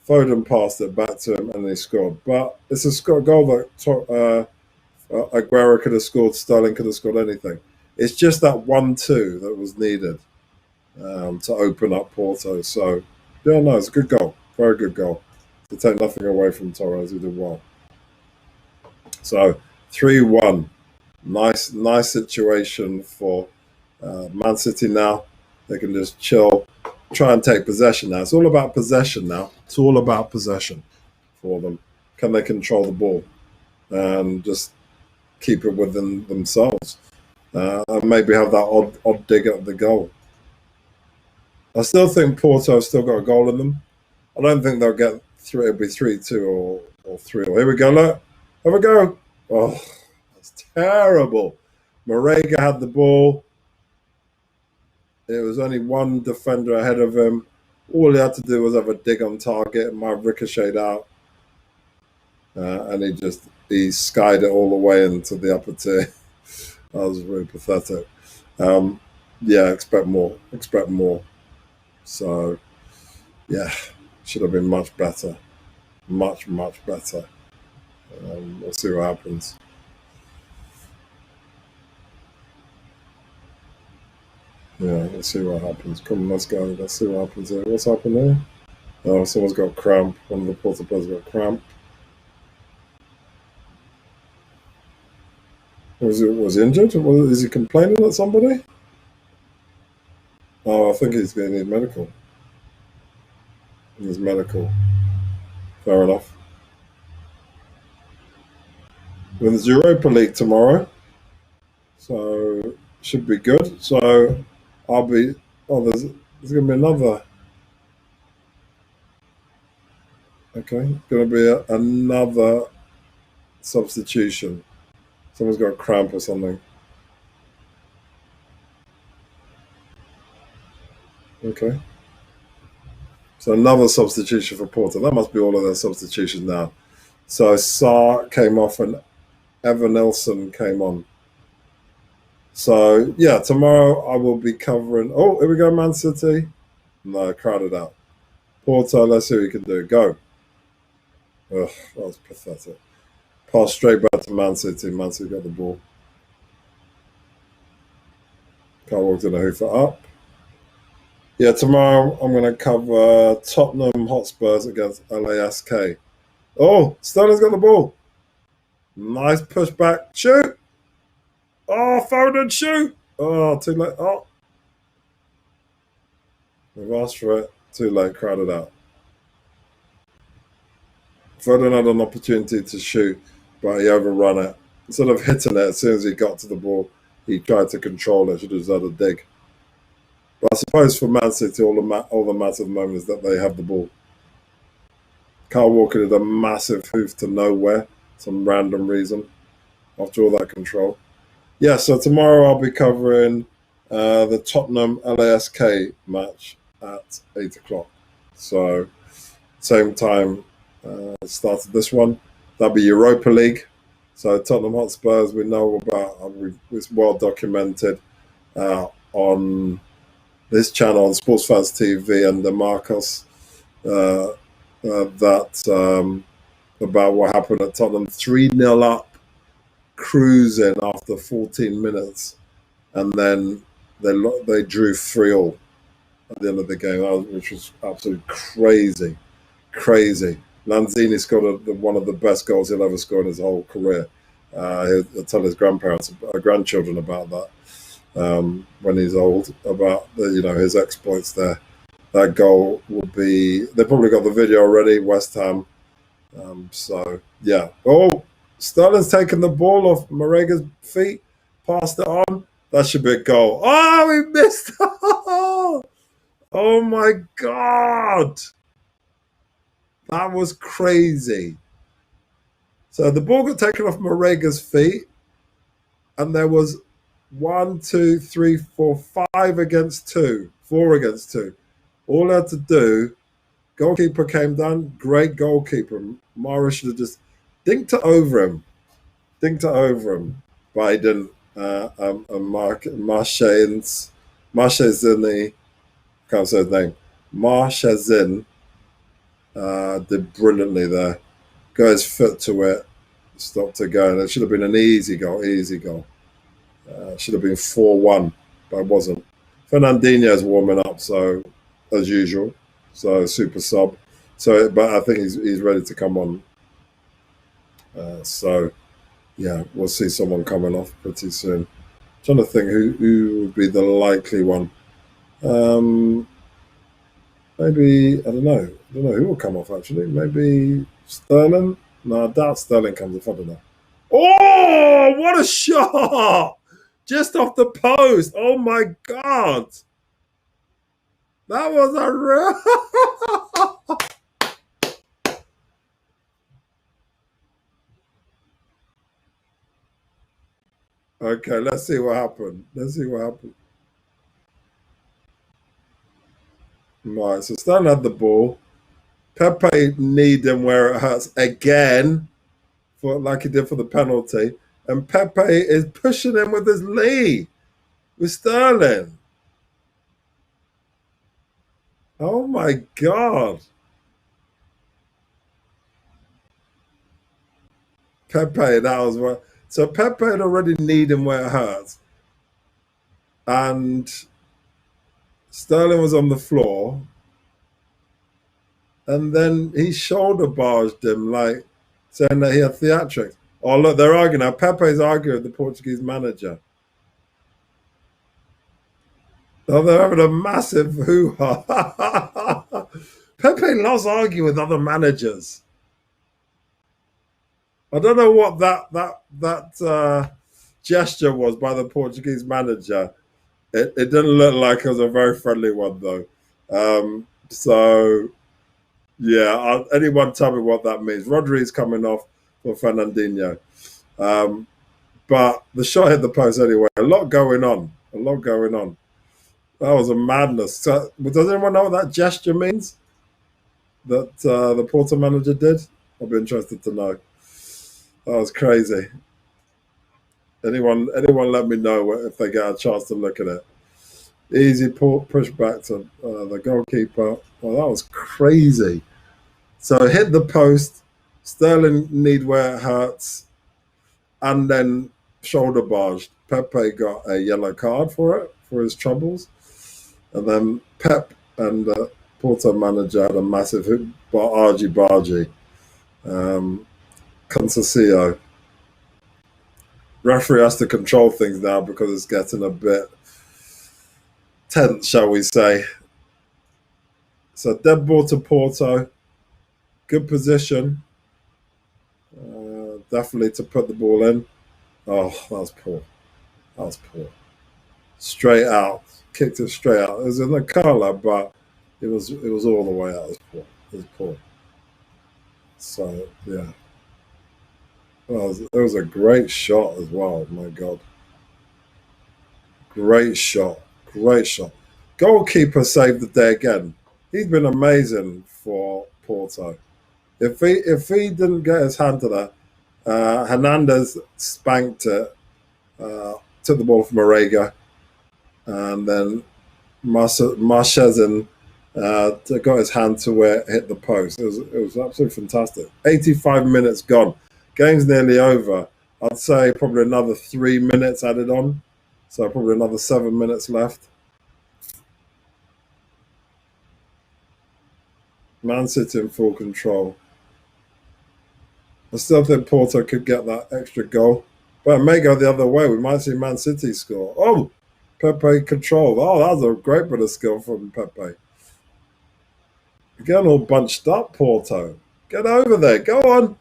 Speaker 1: Foden passed it back to him, and he scored. But it's a goal that Aguero could have scored, Sterling could have scored, anything. It's just that 1-2 that was needed to open up Porto. So, yeah, no, it's a good goal. Very good goal. To take nothing away from Torres, he did well. So, 3-1. Nice situation for Man City now. They can just chill, try and take possession now. It's all about possession now. It's all about possession for them. Can they control the ball and just keep it within themselves? And maybe have that odd dig at the goal. I still think Porto have still got a goal in them. I don't think they'll get 3. It'll be 3-2 or 3. Here we go. Look, have a go. Oh, that's terrible. Marega had the ball. There was only one defender ahead of him. All he had to do was have a dig on target and might have ricocheted out. And he skied it all the way into the upper tier. That was really pathetic. Yeah, expect more. Expect more. So, yeah, should have been much better. Much better. We'll see what happens. Yeah, let's see what happens. Come on, let's go. Let's see what happens here. What's happened there? Oh, someone's got cramp. One of the Porto players got cramp. Was he injured? Is he complaining at somebody? Oh, I think he's going to need medical. He's medical. Fair enough. With the Europa League tomorrow, so should be good. So I'll be. Oh, there's going to be another. Okay, going to be another substitution. Someone's got a cramp or something. Okay. So another substitution for Porto. That must be all of their substitutions now. So Sarr came off and Evan Nilsson came on. So yeah, tomorrow I will be covering. Oh, here we go, Man City. No, crowded out. Porto, let's see what we can do. Go. Ugh, that was pathetic. Pass straight back to Man City. Man City got the ball. Can't walk to the hoof it up. Yeah, tomorrow I'm going to cover Tottenham Hotspurs against LASK. Oh, Sterling's got the ball. Nice pushback. Shoot. Oh, Foden, shoot. Oh, too late. Oh. We've asked for it. Too late, crowded out. Foden had an opportunity to shoot, but he overrun it. Instead of hitting it as soon as he got to the ball, he tried to control it. Should have had a dig. But I suppose for Man City, all the matter at the moment is that they have the ball. Kyle Walker did a massive hoof to nowhere, some random reason, after all that control. Yeah, so tomorrow I'll be covering the Tottenham LASK match at 8 o'clock. So, same time started this one. That'll be Europa League. So, Tottenham Hotspurs, we know about, it's well documented on this channel, on Sports Fans TV, and the Marcos about what happened at Tottenham. 3-0 up, cruising after 14 minutes, and then they drew 3-3 at the end of the game, which was absolutely crazy. Lanzini scored one of the best goals he'll ever score in his whole career. He'll tell his grandchildren about that when he's old, about his exploits there. That goal would be. They probably got the video already. West Ham. So yeah. Oh, Sterling's taken the ball off Morega's feet, passed it on. That should be a goal. Oh, we missed! Oh my God, that was crazy. So the ball got taken off Morega's feet, and there was 1, 2, 3, 4, 5 against 2, 4 against 2. All I had to do, goalkeeper came down, great goalkeeper. Mara should have just dinked it over him, but he didn't. Marchesini, can't say his name, Marchesini did brilliantly there. Got his foot to it, stopped it going. It should have been an easy goal. Should have been 4-1, but it wasn't. Fernandinho's warming up, so as usual, so super sub. So, but I think he's ready to come on. So, yeah, we'll see someone coming off pretty soon. I'm trying to think who would be the likely one. Maybe I don't know who will come off actually. Maybe Sterling. No, I doubt Sterling comes off. I don't know. Oh, what a shot! Just off the post. Oh my God. That was a real. Okay, let's see what happened. Right, so Sterling had the ball. Pepe kneed him where it hurts again, like he did for the penalty. And Pepe is pushing him with his knee with Sterling. Oh my God. Pepe, that was what. So Pepe had already kneed him where it hurts. And Sterling was on the floor. And then he shoulder barged him, like saying that he had theatrics. Oh, look, they're arguing now. Pepe's arguing with the Portuguese manager. Oh, they're having a massive hoo-ha. Pepe loves arguing with other managers. I don't know what that gesture was by the Portuguese manager. It didn't look like it was a very friendly one, though. So, yeah, anyone tell me what that means? Rodri's coming off for Fernandinho. But the shot hit the post anyway. A lot going on. That was a madness. So, does anyone know what that gesture means? that the Porto manager did? I'll be interested to know. That was crazy. Anyone let me know if they get a chance to look at it. Easy push back to the goalkeeper. Oh, that was crazy. So hit the post. Sterling need where it hurts, and then shoulder barged. Pepe got a yellow card for it for his troubles, and then Pep and Porto manager had a massive argy Concesio. Referee has to control things now because it's getting a bit tense, shall we say. So dead ball to Porto. Good position. Definitely to put the ball in. Oh, that was poor. That was poor. Straight out. Kicked it straight out. It was in the colour, but it was all the way out. It was poor. It was poor. So yeah. It was a great shot as well. My God. Great shot. Great shot. Goalkeeper saved the day again. He's been amazing for Porto. If he didn't get his hand to that, Hernandez spanked it, took the ball from Marega, and then Marchezin got his hand to where it hit the post. It was absolutely fantastic. 85 minutes gone. Game's nearly over. I'd say probably another 3 minutes added on. So probably another 7 minutes left. Man City in full control. I still think Porto could get that extra goal. But it may go the other way. We might see Man City score. Oh, Pepe control. Oh, that was a great bit of skill from Pepe. Getting all bunched up, Porto. Get over there. Go on.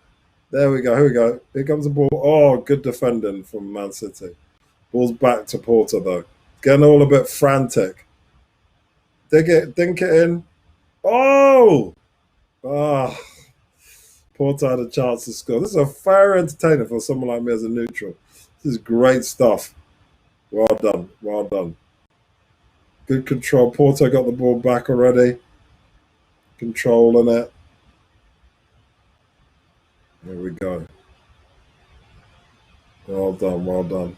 Speaker 1: There we go. Here we go. Here comes the ball. Oh, good defending from Man City. Ball's back to Porto, though. Getting all a bit frantic. Dink it in. Oh! Ah. Porto had a chance to score. This is a fair entertainer for someone like me as a neutral. This is great stuff. Well done. Well done. Good control. Porto got the ball back already. Controlling it. Here we go. Well done. Well done.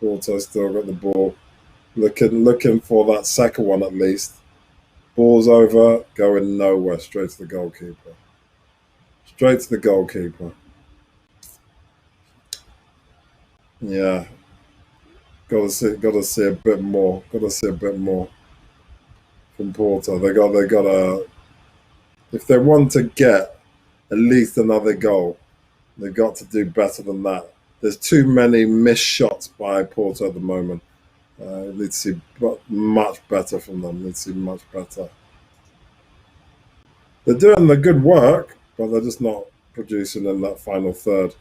Speaker 1: Porto still got the ball. Looking for that second one at least. Ball's over, going nowhere. Straight to the goalkeeper. Straight to the goalkeeper. Yeah. Got to see a bit more. Got to see a bit more from Porto. They got a. If they want to get at least another goal, they've got to do better than that. There's too many missed shots by Porto at the moment. Need to see much better from them. Need to see much better. They're doing the good work, but they're just not producing in that final third.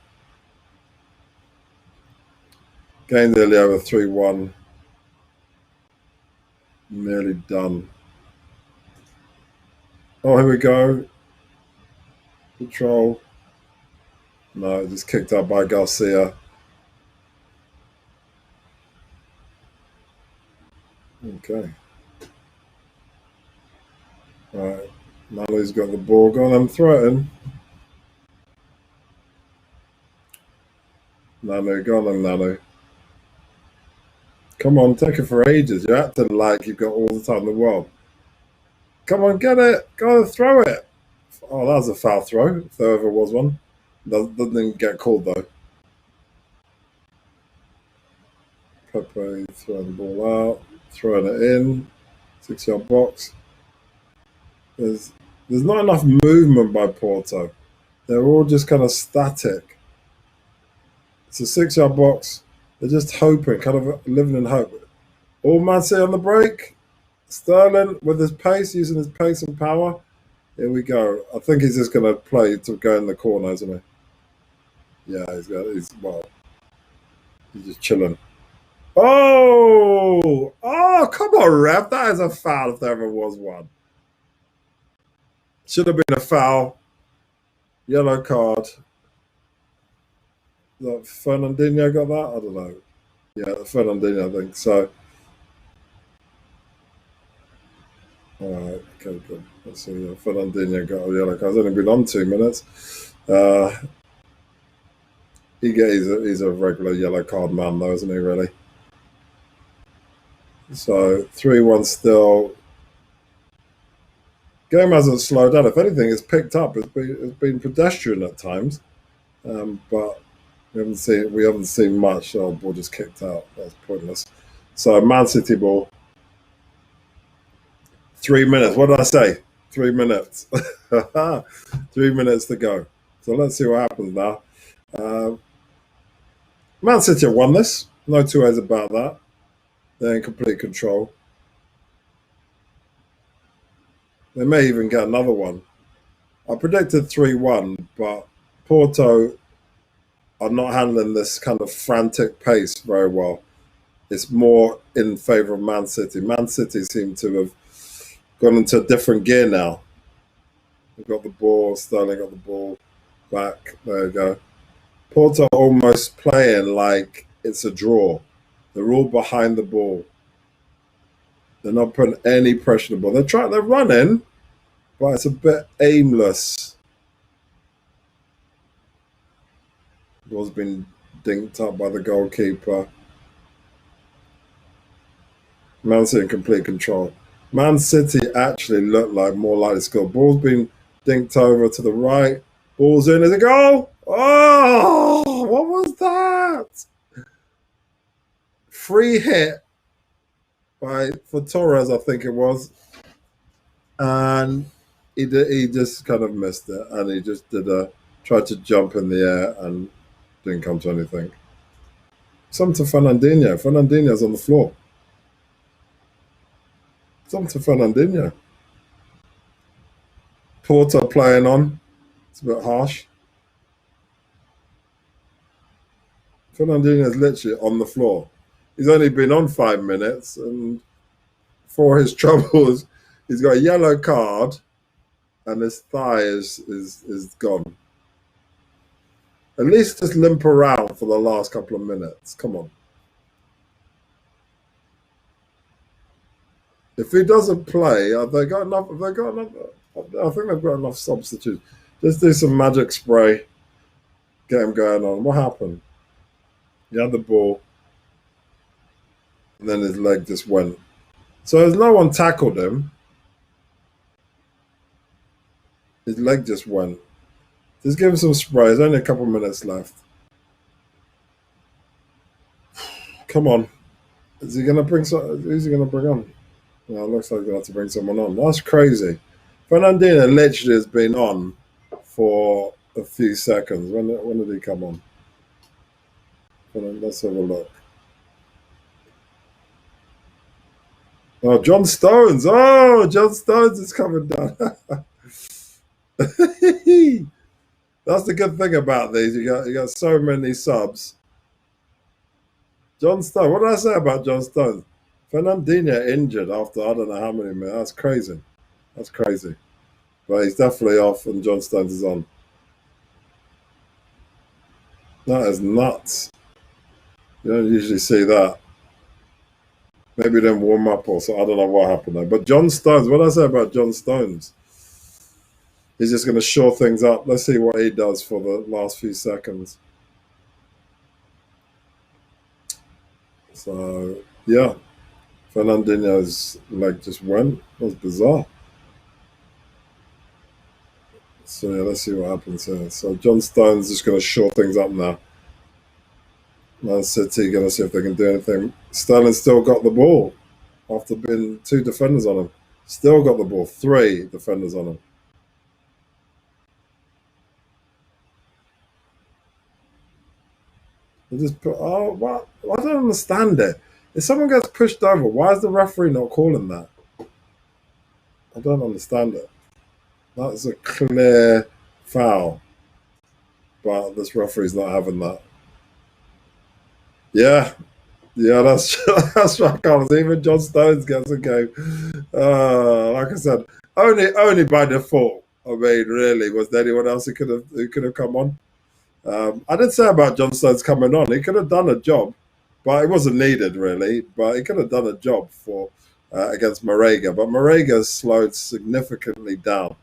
Speaker 1: Game nearly over 3-1. Nearly done. Oh, here we go. Control. No, just kicked out by Garcia. Okay. All right. Nalu's got the ball. Go on and throw it in. Nalu, go on then, Nalu. Come on, take it for ages. You're acting like you've got all the time in the world. Come on, get it. Go and throw it. Oh, that was a foul throw, if there ever was one. Doesn't get called, though. Pepe throwing the ball out, throwing it in. 6-yard box. There's not enough movement by Porto. They're all just kind of static. It's a 6-yard box. They're just hoping, kind of living in hope. All Man City on the break. Sterling with his pace, using his pace and power. Here we go. I think he's just going to play to go in the corner, isn't he? Yeah, he's just chilling. Oh, come on, ref. That is a foul if there ever was one. Should have been a foul. Yellow card. That Fernandinho got that? I don't know. Yeah, Fernandinho, I think. So, all right, okay, good. Let's see. Fernandinho got a yellow card. He's only been on 2 minutes. He's a regular yellow card man, though, isn't he, really? So, 3-1 still. Game hasn't slowed down. If anything, it's picked up. It's been pedestrian at times, but we haven't seen much. Oh, ball just kicked out. That's pointless. So Man City ball. 3 minutes. What did I say? 3 minutes. 3 minutes to go. So let's see what happens now. Man City have won this. No two ways about that. They're in complete control. They may even get another one. I predicted 3-1, but Porto are not handling this kind of frantic pace very well. It's more in favour of Man City. Man City seem to have gone into a different gear now. They've got the ball, Sterling got the ball back. There you go. Porto almost playing like it's a draw. They're all behind the ball. They're not putting any pressure on the ball. They're running, but it's a bit aimless. The ball's been dinked up by the goalkeeper. Man City in complete control. Man City actually look like more likely to score. Ball's been dinked over to the right. Ball's in. Is a goal? Oh, what was that? Free hit for Torres, I think it was, and he just kind of missed it, and he just tried to jump in the air and didn't come to anything. Something to Fernandinho. Fernandinho's on the floor. Something to Fernandinho. Porto playing on. It's a bit harsh. Fernandinho's literally on the floor. He's only been on 5 minutes, and for his troubles, he's got a yellow card, and his thigh is gone. At least just limp around for the last couple of minutes. Come on. If he doesn't play, have they got enough? Have they got enough? I think they've got enough substitutes. Just do some magic spray, get him going on. What happened? He had the ball, and then his leg just went. So as no one tackled him, his leg just went. Just give him some spray. There's only a couple of minutes left. Come on. Is he going to bring who's he going to bring on? Well, it looks like they'll have to bring someone on. That's crazy. Fernandinho literally has been on for a few seconds. When did he come on? Let's have a look. Oh, John Stones. Oh, John Stones is coming down. That's the good thing about these. You got so many subs. John Stones. What did I say about John Stones? Fernandinho injured after I don't know how many minutes. That's crazy. That's crazy. But he's definitely off, and John Stones is on. That is nuts. You don't usually see that. Maybe then warm up or so. I don't know what happened there. But John Stones, what did I say about John Stones? He's just going to shore things up. Let's see what he does for the last few seconds. So, yeah. Fernandinho's leg just went. That was bizarre. So, yeah, let's see what happens here. So, John Stones just going to shore things up now. Man City going to see if they can do anything. Sterling still got the ball after being 2 defenders on him. Still got the ball. 3 defenders on him. They just put. Oh, what? I don't understand it. If someone gets pushed over, why is the referee not calling that? I don't understand it. That's a clear foul, but this referee's not having that. Yeah, that's that's right, Carlos. Even John Stones gets a game. Like I said, only by default. I mean, really, was there anyone else who could have come on? I did say about John Stones coming on. He could have done a job, but it wasn't needed really. But he could have done a job for against Marega. But Marega slowed significantly down.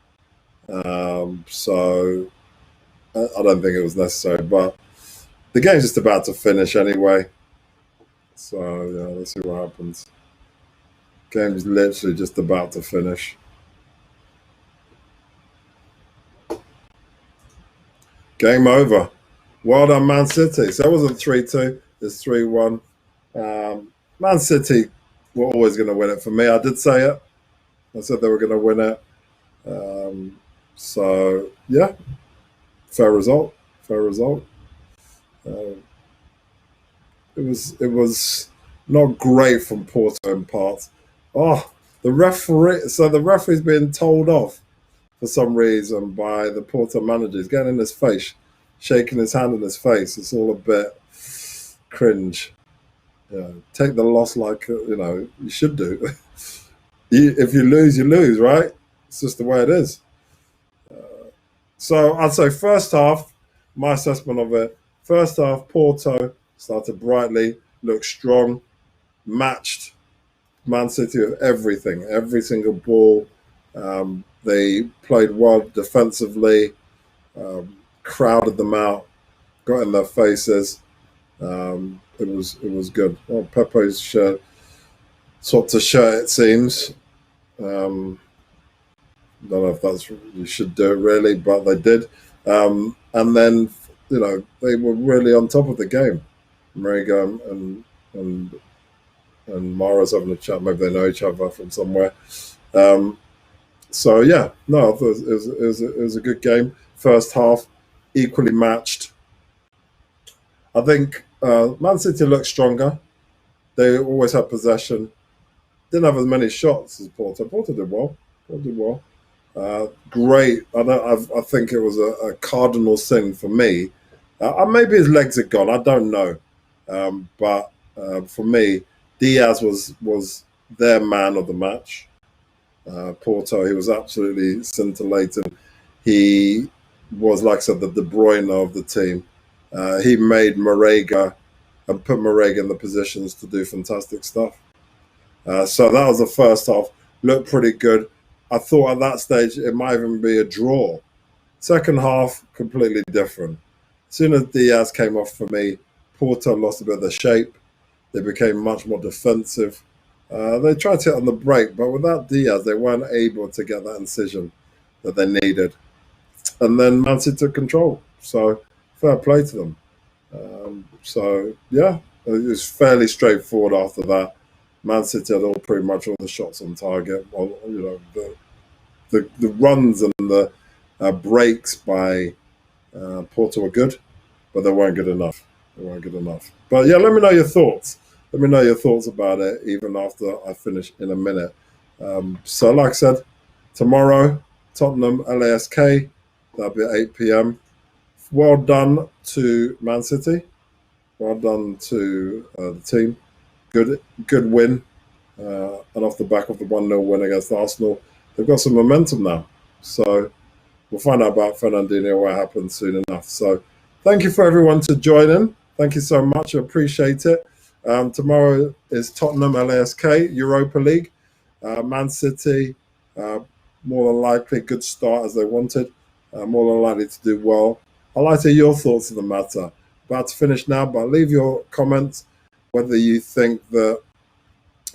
Speaker 1: So I don't think it was necessary. But the game's just about to finish anyway. So yeah, let's see what happens. Game's literally just about to finish. Game over. Well done, Man City. So it wasn't 3-2, it's 3-1. Man City were always going to win it for me. I did say it. I said they were going to win it. So, yeah, fair result. Fair result. Uh, it was not great from Porto in parts. Oh, the referee. So the referee's being told off for some reason by the Porto manager. He's getting in his face, shaking his hand in his face. It's all a bit cringe. Take the loss like you should do. If you lose, you lose, right? It's just the way it is. So I'd say first half, my assessment of it, first half, Porto started brightly, looked strong, matched Man City with everything, every single ball. They played well defensively, crowded them out, got in their faces. It was good. Well, Pepe's shirt swapped a shirt, it seems. Don't know if that's you should do it really, but they did. And then they were really on top of the game. Mariga and Mara's having a chat. Maybe they know each other from somewhere. So yeah, no, I thought it was a good game. First half, equally matched. I think Man City looked stronger. They always had possession. Didn't have as many shots as Porto. Porto did well. Porto did well. Great. I think it was a cardinal sin for me. Maybe his legs are gone. I don't know. But for me, Diaz was their man of the match. Porto, he was absolutely scintillating. He was, like I said, the De Bruyne of the team. He made Marega and put Marega in the positions to do fantastic stuff. So that was the first half. Looked pretty good. I thought at that stage it might even be a draw. Second half, completely different. As soon as Diaz came off for me, Porto lost a bit of their shape. They became much more defensive. They tried to hit on the break, but without Diaz, they weren't able to get that incision that they needed. And then Man City took control. So fair play to them. So yeah, it was fairly straightforward after that. Man City had pretty much all the shots on target. Well, the runs and the breaks by Porto were good, but they weren't good enough. They weren't good enough. But yeah, let me know your thoughts. Let me know your thoughts about it, even after I finish in a minute. So, like I said, tomorrow, Tottenham, LASK, that'll be at 8 p.m. Well done to Man City. Well done to the team. Good win. And off the back of the 1-0 win against Arsenal, they've got some momentum now. So we'll find out about Fernandinho, what happens soon enough. So thank you for everyone to join in. Thank you so much. I appreciate it. Tomorrow is Tottenham LASK Europa League. Man City, more than likely, good start as they wanted. More than likely to do well. I'd like to hear your thoughts on the matter. About to finish now, but leave your comments whether you think that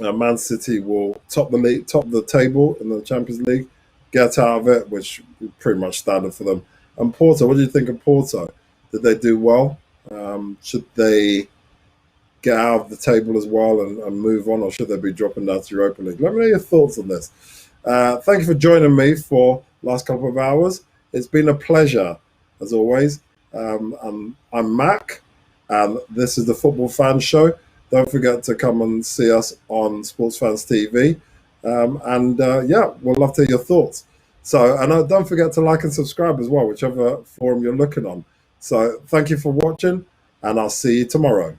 Speaker 1: Man City will top the league, top the table in the Champions League, get out of it, which is pretty much standard for them. And Porto, what do you think of Porto? Did they do well? Should they get out of the table as well and move on, or should they be dropping down to Europa League? Let me know your thoughts on this. Thank you for joining me for the last couple of hours. It's been a pleasure, as always. I'm Mac, and this is the Football Fan Show. Don't forget to come and see us on Sports Fans TV. Yeah, we'll love to hear your thoughts. So, and don't forget to like and subscribe as well, whichever forum you're looking on. So thank you for watching, and I'll see you tomorrow.